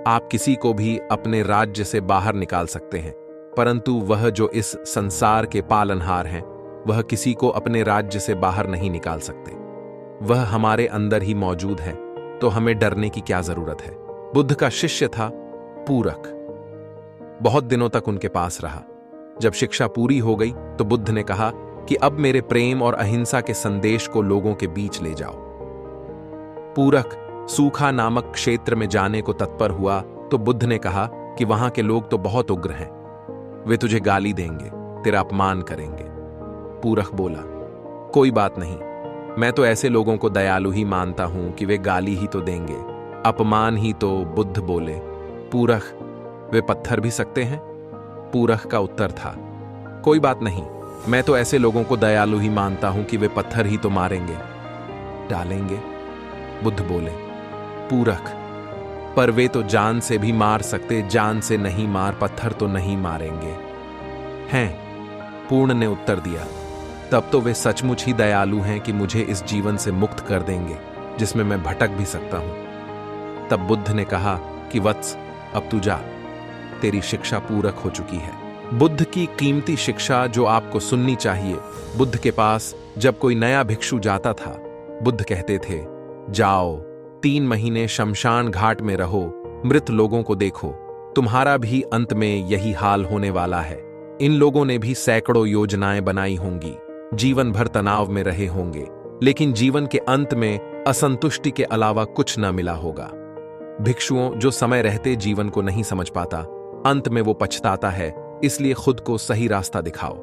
आप किसी को भी अपने राज्य से बाहर निकाल सकते हैं, परंतु वह जो इस संसार के पालनहार हैं, वह किसी को अपने राज्य से बाहर नहीं निकाल सकते। वह हमारे अंदर ही मौजूद है, तो हमें डरने की क्या जरूरत है? बुद्ध का शिष्य था पूरक। बहुत दिनों तक उनके पास रहा। जब शिक्षा पूरी हो गई तो बुद्ध ने कहा कि अब मेरे प्रेम और अहिंसा के संदेश को लोगों के बीच ले जाओ। पूरक सूखा नामक क्षेत्र में जाने को तत्पर हुआ तो बुद्ध ने कहा कि वहां के लोग तो बहुत उग्र हैं, वे तुझे गाली देंगे, तेरा अपमान करेंगे। पूरक बोला, कोई बात नहीं, मैं तो ऐसे लोगों को दयालु ही मानता हूं कि वे गाली ही तो देंगे, अपमान ही तो। बुद्ध बोले, पूरक, वे पत्थर भी सकते हैं? पूरक का उत्तर था, कोई बात नहीं, मैं तो ऐसे लोगों को दयालु ही मानता हूं कि वे पत्थर ही तो मारेंगे, डालेंगे। बुद्ध बोले, पूरक, पर वे तो जान से भी मार सकते, जान से नहीं मार, पत्थर तो नहीं मारेंगे हैं। पूर्ण ने उत्तर दिया, तब तो वे सचमुच ही दयालु हैं कि मुझे इस जीवन से मुक्त कर देंगे जिसमें मैं भटक भी सकता हूं। तब बुद्ध ने कहा कि वत्स, अब तू जा, तेरी शिक्षा पूरक हो चुकी है। बुद्ध की कीमती शिक्षा जो आपको सुननी चाहिए। बुद्ध के पास जब कोई नया भिक्षु जाता था, बुद्ध कहते थे, जाओ 3 महीने शमशान घाट में रहो, मृत लोगों को देखो, तुम्हारा भी अंत में यही हाल होने वाला है। इन लोगों ने भी सैकड़ों योजनाएं बनाई होंगी, जीवन भर तनाव में रहे होंगे, लेकिन जीवन के अंत में असंतुष्टि के अलावा कुछ न मिला होगा। भिक्षुओं जो समय रहते जीवन को नहीं समझ पाता, अंत में वो पछताता है। इसलिए खुद को सही रास्ता दिखाओ,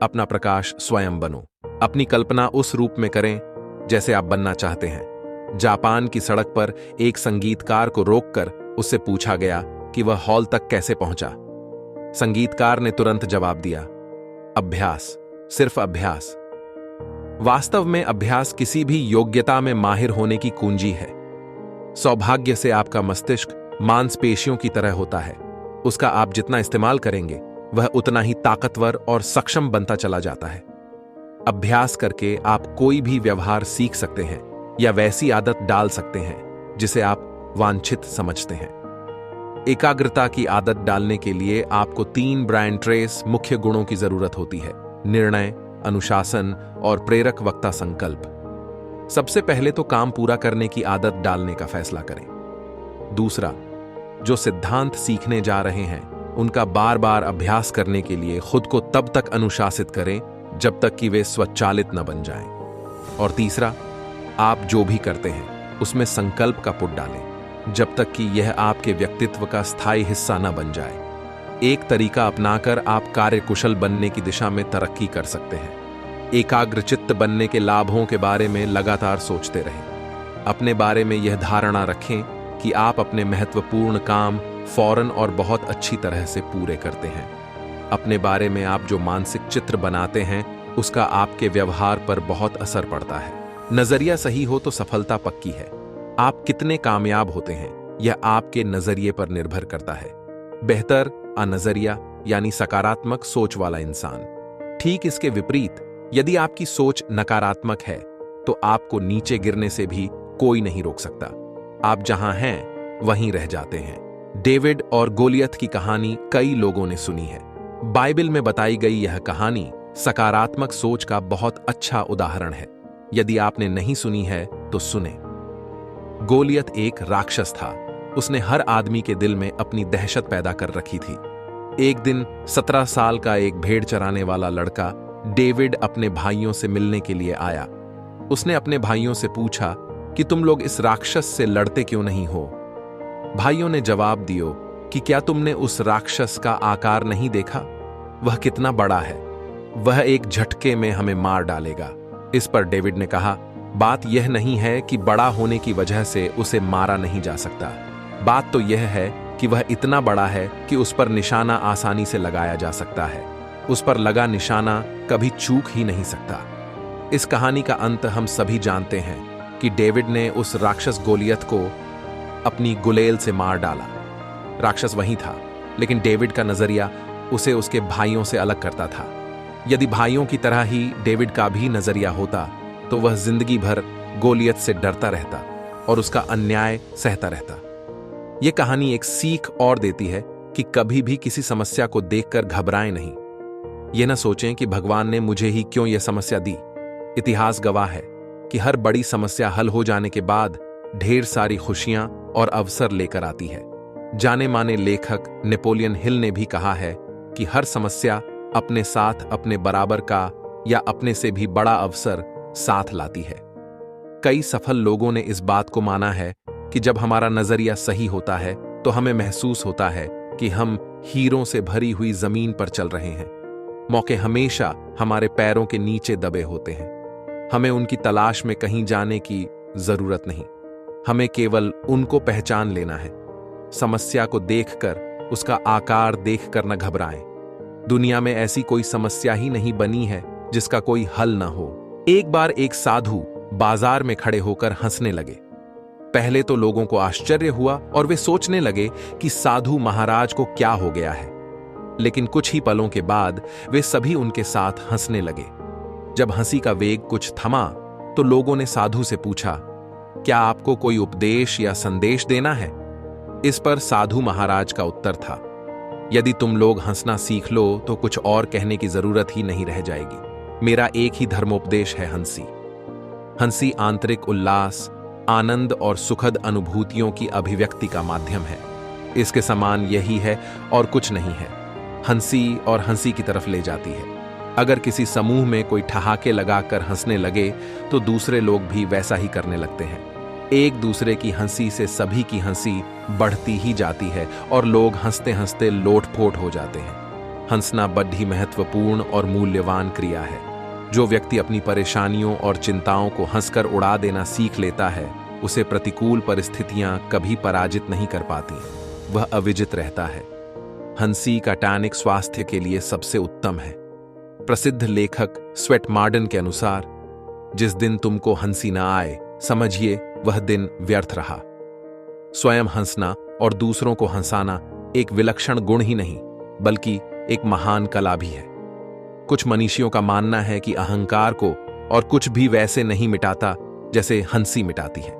अपना प्रकाश स्वयं बनो, अपनी कल्पना उस रूप में करें जैसे आप बनना चाहते हैं। जापान की सड़क पर एक संगीतकार को रोककर उससे पूछा गया कि वह हॉल तक कैसे पहुंचा। संगीतकार ने तुरंत जवाब दिया, अभ्यास, सिर्फ अभ्यास। वास्तव में अभ्यास किसी भी योग्यता में माहिर होने की कुंजी है। सौभाग्य से आपका मस्तिष्क मांसपेशियों की तरह होता है, उसका आप जितना इस्तेमाल करेंगे वह उतना ही ताकतवर और सक्षम बनता चला जाता है। अभ्यास करके आप कोई भी व्यवहार सीख सकते हैं या वैसी आदत डाल सकते हैं जिसे आप वांछित समझते हैं। एकाग्रता की आदत डालने के लिए आपको 3 ब्रायन ट्रेस मुख्य गुणों की जरूरत होती है: निर्णय, अनुशासन और प्रेरक वक्ता संकल्प। सबसे पहले तो काम पूरा करने की आदत डालने का फैसला करें। दूसरा, जो सिद्धांत सीखने जा रहे हैं उनका बार बार अभ्यास करने के लिए खुद को तब तक अनुशासित करें जब तक कि वे स्वचालित न बन जाएं। और तीसरा, आप जो भी करते हैं उसमें संकल्प का पुट डालें जब तक कि यह आपके व्यक्तित्व का स्थायी हिस्सा न बन जाए। एक तरीका अपनाकर आप कार्यकुशल बनने की दिशा में तरक्की कर सकते हैं। एकाग्रचित्त बनने के लाभों के बारे में लगातार सोचते रहें। अपने बारे में यह धारणा रखें कि आप अपने महत्वपूर्ण काम फौरन और बहुत अच्छी तरह से पूरे करते हैं। अपने बारे में आप जो मानसिक चित्र बनाते हैं उसका आपके व्यवहार पर बहुत असर पड़ता है। नजरिया सही हो तो सफलता पक्की है। आप कितने कामयाब होते हैं यह आपके नजरिए पर निर्भर करता है। बेहतर नजरिया यानी सकारात्मक सोच वाला इंसान। ठीक इसके विपरीत, यदि आपकी सोच नकारात्मक है तो आपको नीचे गिरने से भी कोई नहीं रोक सकता। आप जहां हैं वहीं रह जाते हैं। डेविड और गोलियत की कहानी कई लोगों ने सुनी है। बाइबल में बताई गई यह कहानी सकारात्मक सोच का बहुत अच्छा उदाहरण है। यदि आपने नहीं सुनी है तो सुने। गोलियत एक राक्षस था। उसने हर आदमी के दिल में अपनी दहशत पैदा कर रखी थी। एक दिन 17 साल का एक भेड़ चराने वाला लड़का डेविड अपने भाइयों से मिलने के लिए आया। उसने अपने भाइयों से पूछा कि तुम लोग इस राक्षस से लड़ते क्यों नहीं हो। भाइयों ने जवाब दिया कि क्या तुमने उस राक्षस का आकार नहीं देखा? वह कितना बड़ा है, वह एक झटके में हमें मार डालेगा। इस पर डेविड ने कहा, बात यह नहीं है कि बड़ा होने की वजह से उसे मारा नहीं जा सकता। बात तो यह है कि वह इतना बड़ा है कि उस पर निशाना आसानी से लगाया जा सकता है। उस पर लगा निशाना कभी चूक ही नहीं सकता। इस कहानी का अंत हम सभी जानते हैं कि डेविड ने उस राक्षस गोलियत को अपनी गुलेल से मार डाला। राक्षस वही था, लेकिन डेविड का नजरिया उसे उसके भाइयों से अलग करता था। यदि भाइयों की तरह ही डेविड का भी नजरिया होता तो वह जिंदगी भर गोलियत से डरता रहता और उसका अन्याय सहता रहता। यह कहानी एक सीख और देती है कि कभी भी किसी समस्या को देखकर घबराएं नहीं। यह न सोचें कि भगवान ने मुझे ही क्यों यह समस्या दी। इतिहास गवाह है कि हर बड़ी समस्या हल हो जाने के बाद ढेर सारी खुशियां और अवसर लेकर आती है। जाने माने लेखक नेपोलियन हिल ने भी कहा है कि हर समस्या अपने साथ अपने बराबर का या अपने से भी बड़ा अवसर साथ लाती है। कई सफल लोगों ने इस बात को माना है कि जब हमारा नजरिया सही होता है तो हमें महसूस होता है कि हम हीरों से भरी हुई जमीन पर चल रहे हैं। मौके हमेशा हमारे पैरों के नीचे दबे होते हैं। हमें उनकी तलाश में कहीं जाने की जरूरत नहीं, हमें केवल उनको पहचान लेना है। समस्या को देखकर उसका आकार देखकर न घबराएं। दुनिया में ऐसी कोई समस्या ही नहीं बनी है जिसका कोई हल न हो। एक बार एक साधु बाजार में खड़े होकर हंसने लगे। पहले तो लोगों को आश्चर्य हुआ और वे सोचने लगे कि साधु महाराज को क्या हो गया है। लेकिन कुछ ही पलों के बाद वे सभी उनके साथ हंसने लगे। जब हंसी का वेग कुछ थमा तो लोगों ने साधु से पूछा, क्या आपको कोई उपदेश या संदेश देना है? इस पर साधु महाराज का उत्तर था, यदि तुम लोग हंसना सीख लो तो कुछ और कहने की जरूरत ही नहीं रह जाएगी। मेरा एक ही धर्मोपदेश है, हंसी। हंसी आंतरिक उल्लास, आनंद और सुखद अनुभूतियों की अभिव्यक्ति का माध्यम है। इसके समान यही है और कुछ नहीं है। हंसी और हंसी की तरफ ले जाती है। अगर किसी समूह में कोई ठहाके लगाकर हंसने लगे तो दूसरे लोग भी वैसा ही करने लगते हैं। एक दूसरे की हंसी से सभी की हंसी बढ़ती ही जाती है और लोग हंसते हंसते लोटपोट हो जाते हैं। हंसना बड़ी महत्वपूर्ण और मूल्यवान क्रिया है। जो व्यक्ति अपनी परेशानियों और चिंताओं को हंसकर उड़ा देना सीख लेता है, उसे प्रतिकूल परिस्थितियां कभी पराजित नहीं कर पाती। वह अविजित रहता है। हंसी का टॉनिक स्वास्थ्य के लिए सबसे उत्तम है। प्रसिद्ध लेखक स्वेट मार्डन के अनुसार, जिस दिन तुमको हंसी ना आए, समझिए वह दिन व्यर्थ रहा। स्वयं हंसना और दूसरों को हंसाना एक विलक्षण गुण ही नहीं, बल्कि एक महान कला भी है। कुछ मनीषियों का मानना है कि अहंकार को और कुछ भी वैसे नहीं मिटाता जैसे हंसी मिटाती है।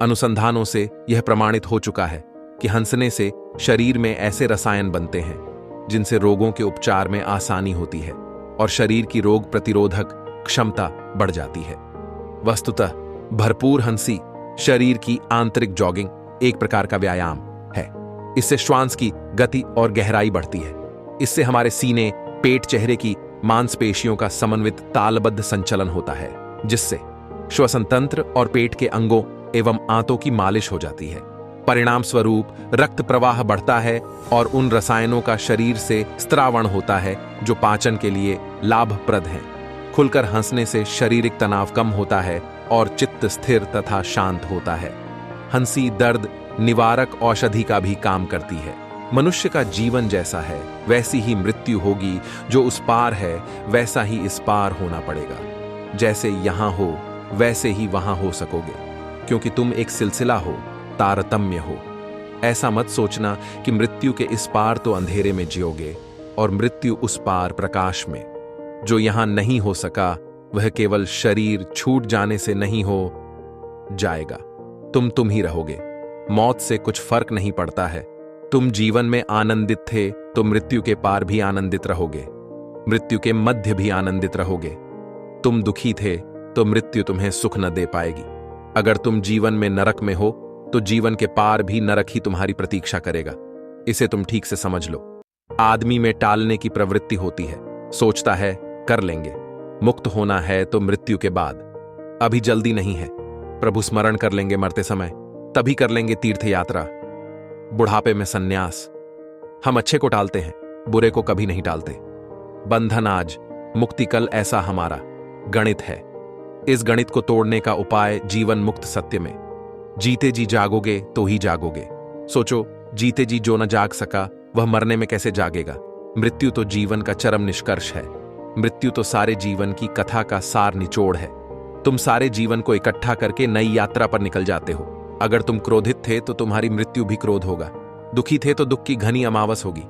अनुसंधानों से यह प्रमाणित हो चुका है कि हंसने से शरीर में ऐसे रसायन बनते हैं जिनसे रोगों के उपचार में आसानी होती है और शरीर की रोग प्रतिरोधक क्षमता बढ़ जाती है। वस्तुतः भरपूर हंसी शरीर की आंतरिक जॉगिंग एक प्रकार का व्यायाम है। इससे श्वास की गति और गहराई बढ़ती है। इससे हमारे सीने, पेट, चेहरे की मांसपेशियों का समन्वित तालबद्ध संचलन होता है, जिससे श्वसन तंत्र और पेट के अंगों एवं आंतों की मालिश हो जाती है। परिणाम स्वरूप रक्त प्रवाह बढ़ता है और उन रसायनों का शरीर से स्त्रावण होता है जो पाचन के लिए लाभप्रद हैं। खुलकर हंसने से शारीरिक तनाव कम होता है और चित्त स्थिर तथा शांत होता है। हंसी दर्द निवारक औषधि का भी काम करती है। मनुष्य का जीवन जैसा है वैसी ही मृत्यु होगी, जो उस पार है वैसा ही इस पार होना पड़ेगा। जैसे यहां हो वैसे ही वहां हो सकोगे, क्योंकि तुम एक सिलसिला हो, तारतम्य हो। ऐसा मत सोचना कि मृत्यु के इस पार तो अंधेरे में जियोगे और मृत्यु उस पार प्रकाश में। जो यहां नहीं हो सका वह केवल शरीर छूट जाने से नहीं हो जाएगा। तुम ही रहोगे। मौत से कुछ फर्क नहीं पड़ता है। तुम जीवन में आनंदित थे तो मृत्यु के पार भी आनंदित रहोगे, मृत्यु के मध्य भी आनंदित रहोगे। तुम दुखी थे तो मृत्यु तुम्हें सुख न दे पाएगी। अगर तुम जीवन में नरक में हो तो जीवन के पार भी नरक ही तुम्हारी प्रतीक्षा करेगा। इसे तुम ठीक से समझ लो। आदमी में टालने की प्रवृत्ति होती है। सोचता है कर लेंगे, मुक्त होना है तो मृत्यु के बाद, अभी जल्दी नहीं है। प्रभु स्मरण कर लेंगे मरते समय, तभी कर लेंगे तीर्थ यात्रा, बुढ़ापे में सन्यास। हम अच्छे को टालते हैं, बुरे को कभी नहीं टालते। बंधन आज, मुक्ति कल, ऐसा हमारा गणित है। इस गणित को तोड़ने का उपाय जीवन मुक्त सत्य में। जीते जी जागोगे तो ही जागोगे। सोचो, जीते जी जो न जाग सका वह मरने में कैसे जागेगा। मृत्यु तो जीवन का चरम निष्कर्ष है। मृत्यु तो सारे जीवन की कथा का सार निचोड़ है। तुम सारे जीवन को इकट्ठा करके नई यात्रा पर निकल जाते हो। अगर तुम क्रोधित थे तो तुम्हारी मृत्यु भी क्रोध होगा। दुखी थे तो दुख की घनी अमावस होगी।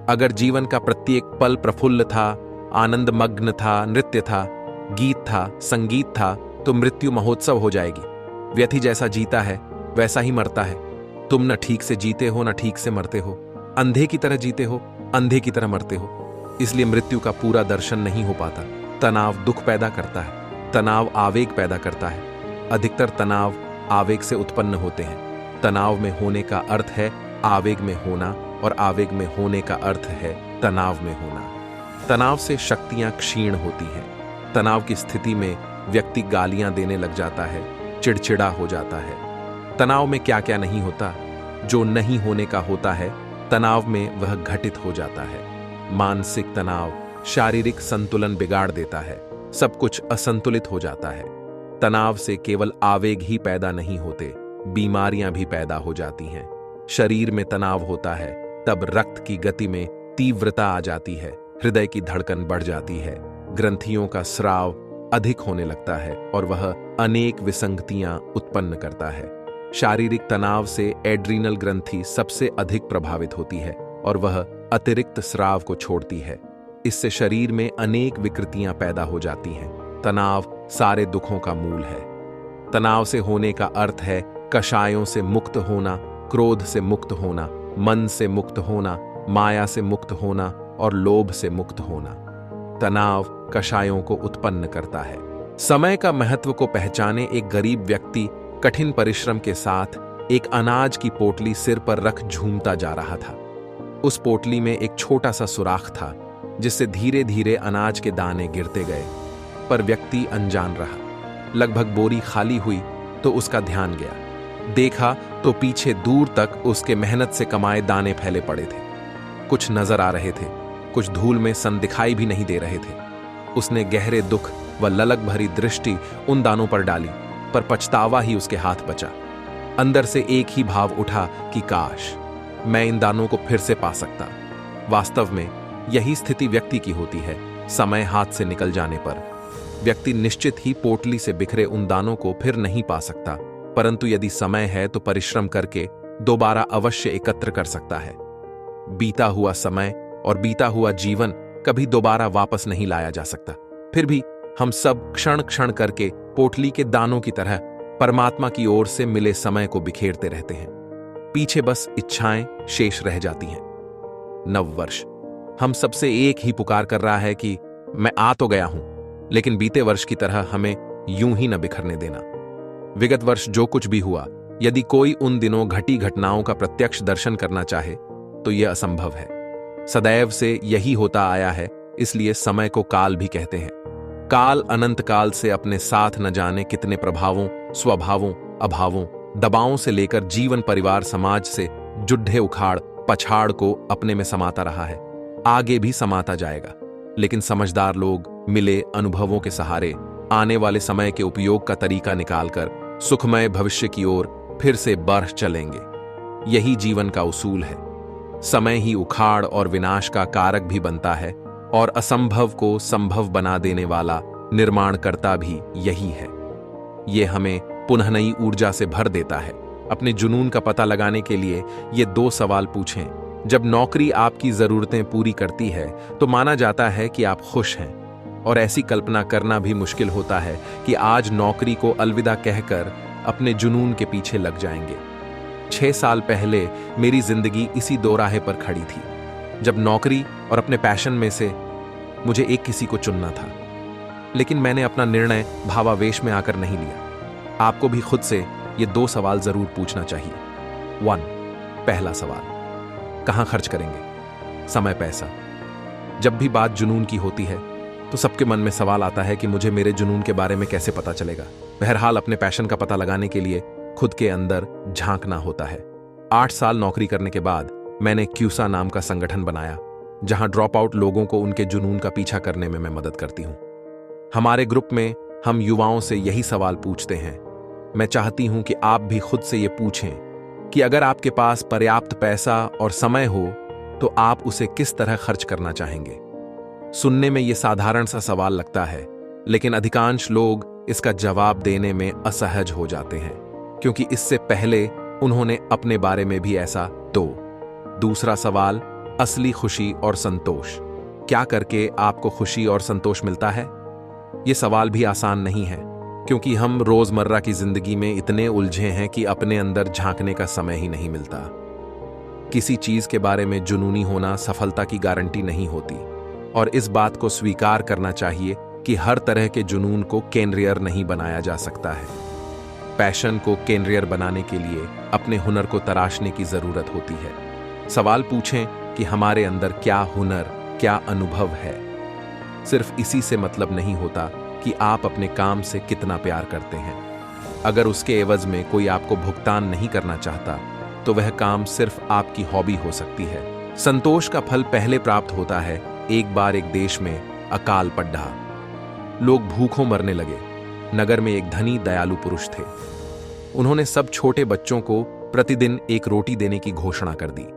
अगर जीवन का प्रत्येक पल प्रफुल्ल था, आनंद मग्न था, नृत्य था, गीत था, संगीत था, तो मृत्यु महोत्सव हो जाएगी। व्यक्ति जैसा जीता है वैसा ही मरता है। तुम न ठीक से जीते हो न ठीक से मरते हो। अंधे की तरह जीते हो, अंधे की तरह मरते हो। इसलिए मृत्यु का पूरा दर्शन नहीं हो पाता। तनाव दुख पैदा करता है, तनाव आवेग पैदा करता है। अधिकतर तनाव आवेग से उत्पन्न होते हैं। तनाव में होने का अर्थ है आवेग में होना, और आवेग में होने का अर्थ है तनाव में होना। तनाव से शक्तियां क्षीण होती हैं। तनाव की स्थिति में व्यक्ति गालियां देने लग जाता है, चिड़चिड़ा हो जाता है। तनाव में क्या क्या नहीं होता, जो नहीं होने का होता है तनाव में वह घटित हो जाता है। मानसिक तनाव शारीरिक संतुलन बिगाड़ देता है, सब कुछ असंतुलित हो जाता है। तनाव से केवल आवेग ही पैदा नहीं होते, बीमारियां भी पैदा हो जाती हैं। शरीर में तनाव होता है तब रक्त की गति में तीव्रता आ जाती है, हृदय की धड़कन बढ़ जाती है, ग्रंथियों का स्राव अधिक होने लगता है और वह अनेक विसंगतियां उत्पन्न करता है। शारीरिक तनाव से एड्रीनल ग्रंथि सबसे अधिक प्रभावित होती है और वह अतिरिक्त स्राव को छोड़ती है। इससे शरीर में अनेक विकृतियां पैदा हो जाती हैं। तनाव सारे दुखों का मूल है। तनाव से होने का अर्थ है कषायों से मुक्त होना, क्रोध से मुक्त होना, मन से मुक्त होना, माया से मुक्त होना और लोभ से मुक्त होना। तनाव कषायों को उत्पन्न करता है। समय का महत्व को पहचाने एक गरीब व्यक्ति कठिन परिश्रम के साथ एक अनाज की पोटली सिर पर रख झूमता जा रहा था। उस पोटली में एक छोटा सा सुराख था जिससे धीरे धीरे अनाज के दाने गिरते गए, पर व्यक्ति अनजान रहा। लगभग बोरी खाली हुई तो उसका ध्यान गया। देखा तो पीछे दूर तक उसके मेहनत से कमाए दाने फैले पड़े थे। कुछ नजर आ रहे थे, कुछ धूल में सन दिखाई भी नहीं दे रहे थे। उसने गहरे दुख व ललक भरी दृष्टि उन दानों पर डाली, पर पछतावा ही उसके हाथ बचा। अंदर से एक ही भाव उठा कि काश मैं इन दानों को फिर से पा सकता। वास्तव में यही स्थिति व्यक्ति की होती है। समय हाथ से निकल जाने पर व्यक्ति निश्चित ही पोटली से बिखरे उन दानों को फिर नहीं पा सकता, परंतु यदि समय है तो परिश्रम करके दोबारा अवश्य एकत्र कर सकता है। बीता हुआ समय और बीता हुआ जीवन कभी दोबारा वापस नहीं लाया जा सकता। फिर भी हम सब क्षण क्षण करके पोटली के दानों की तरह परमात्मा की ओर से मिले समय को बिखेरते रहते हैं। पीछे बस इच्छाएं शेष रह जाती हैं। नववर्ष हम सबसे एक ही पुकार कर रहा है कि मैं आ तो गया हूं, लेकिन बीते वर्ष की तरह हमें यूं ही न बिखरने देना। विगत वर्ष जो कुछ भी हुआ, यदि कोई उन दिनों घटी घटनाओं का प्रत्यक्ष दर्शन करना चाहे तो यह असंभव है। सदैव से यही होता आया है, इसलिए समय को काल भी कहते हैं। काल अनंत काल से अपने साथ न जाने कितने प्रभावों, स्वभावों, अभावों, दबावों से लेकर जीवन, परिवार, समाज से जुड्ढे उखाड़ पछाड़ को अपने में समाता रहा है। आगे भी समाता जाएगा, लेकिन समझदार लोग मिले अनुभवों के सहारे आने वाले समय के उपयोग का तरीका निकालकर सुखमय भविष्य की ओर फिर से बढ़ चलेंगे। यही जीवन का उसूल है। समय ही उखाड़ और विनाश का कारक भी बनता है, और असंभव को संभव बना देने वाला निर्माणकर्ता भी यही है। ये हमें पुनः नई ऊर्जा से भर देता है। अपने जुनून का पता लगाने के लिए ये 2 सवाल पूछें। जब नौकरी आपकी जरूरतें पूरी करती है तो माना जाता है कि आप खुश हैं, और ऐसी कल्पना करना भी मुश्किल होता है कि आज नौकरी को अलविदा कहकर अपने जुनून के पीछे लग जाएंगे। 6 साल पहले मेरी जिंदगी इसी दोराहे पर खड़ी थी, जब नौकरी और अपने पैशन में से मुझे एक किसी को चुनना था। लेकिन मैंने अपना निर्णय भावावेश में आकर नहीं लिया। आपको भी खुद से ये 2 सवाल जरूर पूछना चाहिए। 1, पहला सवाल, कहां खर्च करेंगे? समय, पैसा। जब भी बात जुनून की होती है तो सबके मन में सवाल आता है कि मुझे मेरे जुनून के बारे में कैसे पता चलेगा। बहरहाल अपने पैशन का पता लगाने के लिए खुद के अंदर झांकना होता है। 8 साल नौकरी करने के बाद मैंने क्यूसा नाम का संगठन बनाया, जहां ड्रॉप आउट लोगों को उनके जुनून का पीछा करने में मैं मदद करती हूं। हमारे ग्रुप में हम युवाओं से यही सवाल पूछते हैं। मैं चाहती हूं कि आप भी खुद से ये पूछें कि अगर आपके पास पर्याप्त पैसा और समय हो तो आप उसे किस तरह खर्च करना चाहेंगे। सुनने में यह साधारण सा सवाल लगता है, लेकिन अधिकांश लोग इसका जवाब देने में असहज हो जाते हैं, क्योंकि इससे पहले उन्होंने अपने बारे में भी ऐसा। तो दूसरा सवाल, असली खुशी और संतोष। क्या करके आपको खुशी और संतोष मिलता है? यह सवाल भी आसान नहीं है, क्योंकि हम रोजमर्रा की जिंदगी में इतने उलझे हैं कि अपने अंदर झांकने का समय ही नहीं मिलता। किसी चीज के बारे में जुनूनी होना सफलता की गारंटी नहीं होती, और इस बात को स्वीकार करना चाहिए कि हर तरह के जुनून को कैरियर नहीं बनाया जा सकता है। पैशन को कैरियर बनाने के लिए अपने हुनर को तराशने की जरूरत होती है। सवाल पूछें कि हमारे अंदर क्या हुनर, क्या अनुभव है। सिर्फ इसी से मतलब नहीं होता कि आप अपने काम से कितना प्यार करते हैं। अगर उसके एवज में कोई आपको भुगतान नहीं करना चाहता तो वह काम सिर्फ आपकी हॉबी हो सकती है। संतोष का फल पहले प्राप्त होता है। एक बार एक देश में अकाल पड़ा, लोग भूखों मरने लगे। नगर में एक धनी दयालु पुरुष थे। उन्होंने सब छोटे बच्चों को प्रतिदिन एक रोटी देने की घोषणा कर दी।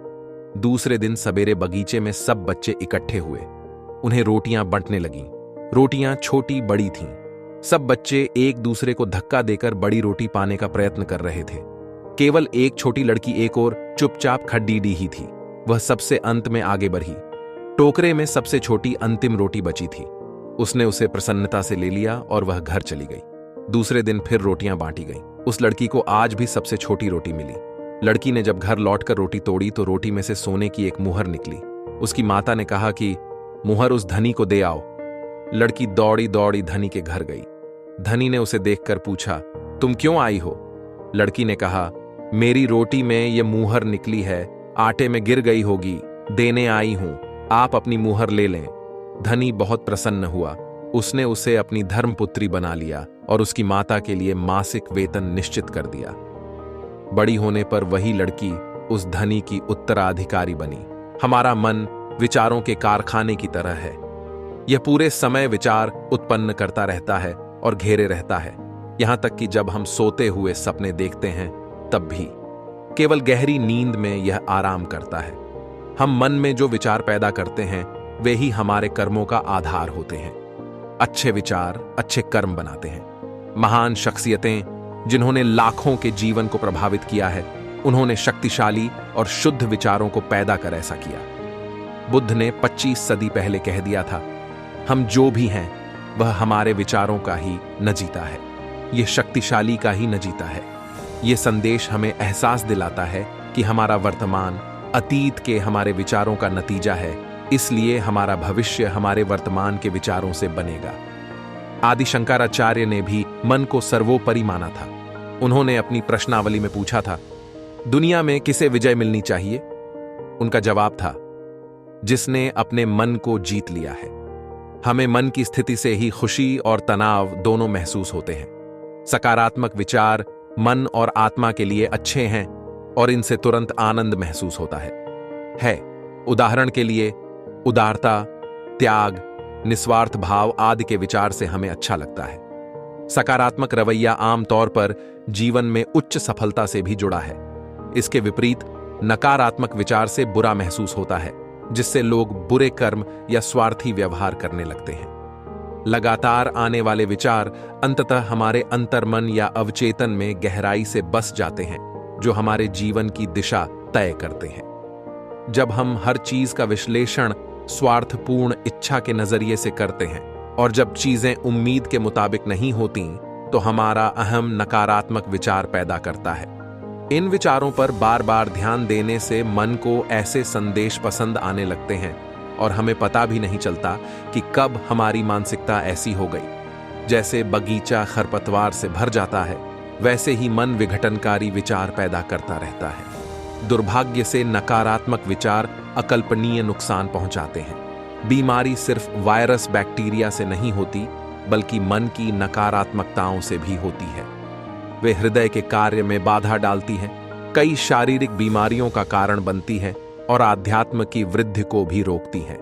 दूसरे दिन सवेरे बगीचे में सब बच्चे इकट्ठे हुए। उन्हें रोटियां बंटने लगीं। रोटियां छोटी बड़ी थीं। सब बच्चे एक दूसरे को धक्का देकर बड़ी रोटी पाने का प्रयत्न कर रहे थे। केवल एक छोटी लड़की एक और चुपचाप खड्डीडी ही थी। वह सबसे अंत में आगे बढ़ी। टोकरे में सबसे छोटी अंतिम रोटी बची थी। उसने उसे प्रसन्नता से ले लिया और वह घर चली गई। दूसरे दिन फिर रोटियां बांटी गईं। उस लड़की को आज भी सबसे छोटी रोटी मिली। लड़की ने जब घर लौटकर रोटी तोड़ी तो रोटी में से सोने की एक मुहर निकली। उसकी माता ने कहा कि मुहर उस धनी को दे आओ। लड़की दौड़ी दौड़ी धनी के घर गई। धनी ने उसे देखकर पूछा, तुम क्यों आई हो? लड़की ने कहा, मेरी रोटी में यह मुहर निकली है, आटे में गिर गई होगी। देने आई हूं, आप अपनी मुहर ले लें। धनी बहुत प्रसन्न हुआ। उसने उसे अपनी धर्मपुत्री बना लिया और उसकी माता के लिए मासिक वेतन निश्चित कर दिया। बड़ी होने पर वही लड़की उस धनी की उत्तराधिकारी बनी। हमारा मन विचारों के कारखाने की तरह है। यह पूरे समय विचार उत्पन्न करता रहता है और घेरे रहता है, यहां तक कि जब हम सोते हुए सपने देखते हैं तब भी। केवल गहरी नींद में यह आराम करता है। हम मन में जो विचार पैदा करते हैं वे ही हमारे कर्मों का आधार होते हैं। अच्छे विचार अच्छे कर्म बनाते हैं। महान शख्सियतें जिन्होंने लाखों के जीवन को प्रभावित किया है, उन्होंने शक्तिशाली और शुद्ध विचारों को पैदा कर ऐसा किया। बुद्ध ने 25 सदी पहले कह दिया था, हम जो भी हैं वह हमारे विचारों का ही न जीता है, यह शक्तिशाली का ही न जीता है। यह संदेश हमें एहसास दिलाता है कि हमारा वर्तमान अतीत के हमारे विचारों का नतीजा है, इसलिए हमारा भविष्य हमारे वर्तमान के विचारों से बनेगा। आदि शंकराचार्य ने भी मन को सर्वोपरि माना था। उन्होंने अपनी प्रश्नावली में पूछा था, दुनिया में किसे विजय मिलनी चाहिए? उनका जवाब था, जिसने अपने मन को जीत लिया है। हमें मन की स्थिति से ही खुशी और तनाव दोनों महसूस होते हैं। सकारात्मक विचार मन और आत्मा के लिए अच्छे हैं और इनसे तुरंत आनंद महसूस होता है। उदाहरण के लिए उदारता, त्याग, निस्वार्थ भाव आदि के विचार से हमें अच्छा लगता है। सकारात्मक रवैया आमतौर पर जीवन में उच्च सफलता से भी जुड़ा है। इसके विपरीत नकारात्मक विचार से बुरा महसूस होता है, जिससे लोग बुरे कर्म या स्वार्थी व्यवहार करने लगते हैं। लगातार आने वाले विचार अंततः हमारे अंतर्मन या अवचेतन में गहराई से बस जाते हैं, जो हमारे जीवन की दिशा तय करते हैं। जब हम हर चीज का विश्लेषण स्वार्थपूर्ण इच्छा के नजरिए से करते हैं और जब चीजें उम्मीद के मुताबिक नहीं होती, तो हमारा अहम नकारात्मक विचार पैदा करता है। इन विचारों पर बार बार ध्यान देने से मन को ऐसे संदेश पसंद आने लगते हैं और हमें पता भी नहीं चलता कि कब हमारी मानसिकता ऐसी हो गई। जैसे बगीचा खरपतवार से भर जाता है, वैसे ही मन विघटनकारी विचार पैदा करता रहता है। दुर्भाग्य से नकारात्मक विचार अकल्पनीय नुकसान पहुंचाते हैं। बीमारी सिर्फ वायरस बैक्टीरिया से नहीं होती, बल्कि मन की नकारात्मकताओं से भी होती है। वे हृदय के कार्य में बाधा डालती हैं, कई शारीरिक बीमारियों का कारण बनती है और आध्यात्म की वृद्धि को भी रोकती है।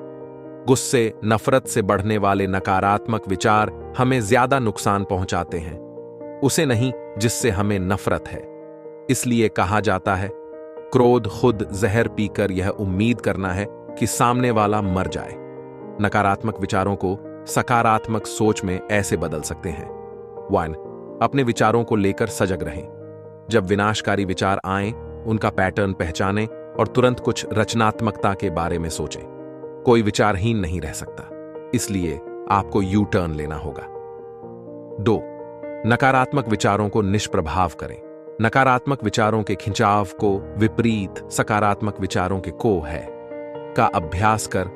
गुस्से, नफरत से बढ़ने वाले नकारात्मक विचार हमें ज्यादा नुकसान पहुंचाते हैं, उसे नहीं जिससे हमें नफरत है। इसलिए कहा जाता है, क्रोध खुद जहर पीकर यह उम्मीद करना है कि सामने वाला मर जाए। नकारात्मक विचारों को सकारात्मक सोच में ऐसे बदल सकते हैं। 1. अपने विचारों को लेकर सजग रहें। जब विनाशकारी विचार आएं, उनका पैटर्न पहचानें और तुरंत कुछ रचनात्मकता के बारे में सोचें। कोई विचारहीन नहीं रह सकता, इसलिए आपको यू टर्न लेना होगा। 2. नकारात्मक विचारों को निष्प्रभाव करें। नकारात्मक विचारों के खिंचाव को विपरीत सकारात्मक विचारों के को है का अभ्यास कर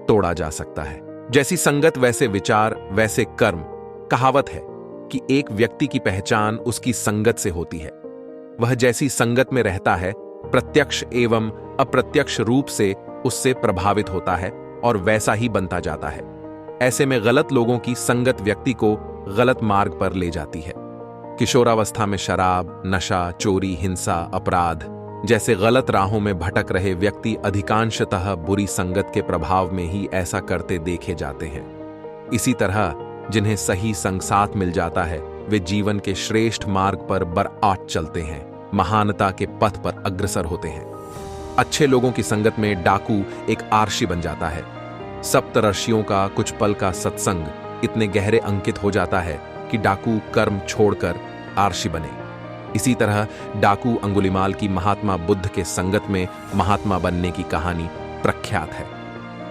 तोड़ा जा सकता है। जैसी संगत वैसे विचार वैसे कर्म। कहावत है कि एक व्यक्ति की पहचान उसकी संगत से होती है। वह जैसी संगत में रहता है, प्रत्यक्ष एवं अप्रत्यक्ष रूप से उससे प्रभावित होता है और वैसा ही बनता जाता है। ऐसे में गलत लोगों की संगत व्यक्ति को गलत मार्ग पर ले जाती है। किशोरावस्था में शराब, नशा, चोरी, हिंसा, अपराध जैसे गलत राहों में भटक रहे व्यक्ति अधिकांशतः बुरी संगत के प्रभाव में ही ऐसा करते देखे जाते हैं। इसी तरह जिन्हें सही संग साथ मिल जाता है, वे जीवन के श्रेष्ठ मार्ग पर बरआट चलते हैं, महानता के पथ पर अग्रसर होते हैं। अच्छे लोगों की संगत में डाकू एक आर्षी बन जाता है। सप्तर्षियों का कुछ पल का सत्संग इतने गहरे अंकित हो जाता है कि डाकू कर्म छोड़कर आर्षी बने। इसी तरह डाकू अंगुलिमाल की महात्मा बुद्ध के संगत में महात्मा बनने की कहानी प्रख्यात है।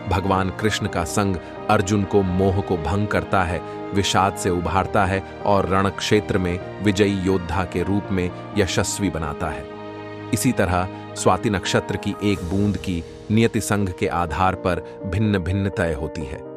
भगवान कृष्ण का संग अर्जुन को मोह को भंग करता है, विषाद से उभारता है और रण क्षेत्र में विजयी योद्धा के रूप में यशस्वी बनाता है। इसी तरह स्वाति नक्षत्र की एक बूंद की नियति संघ के आधार पर भिन्न भिन्न तय होती है।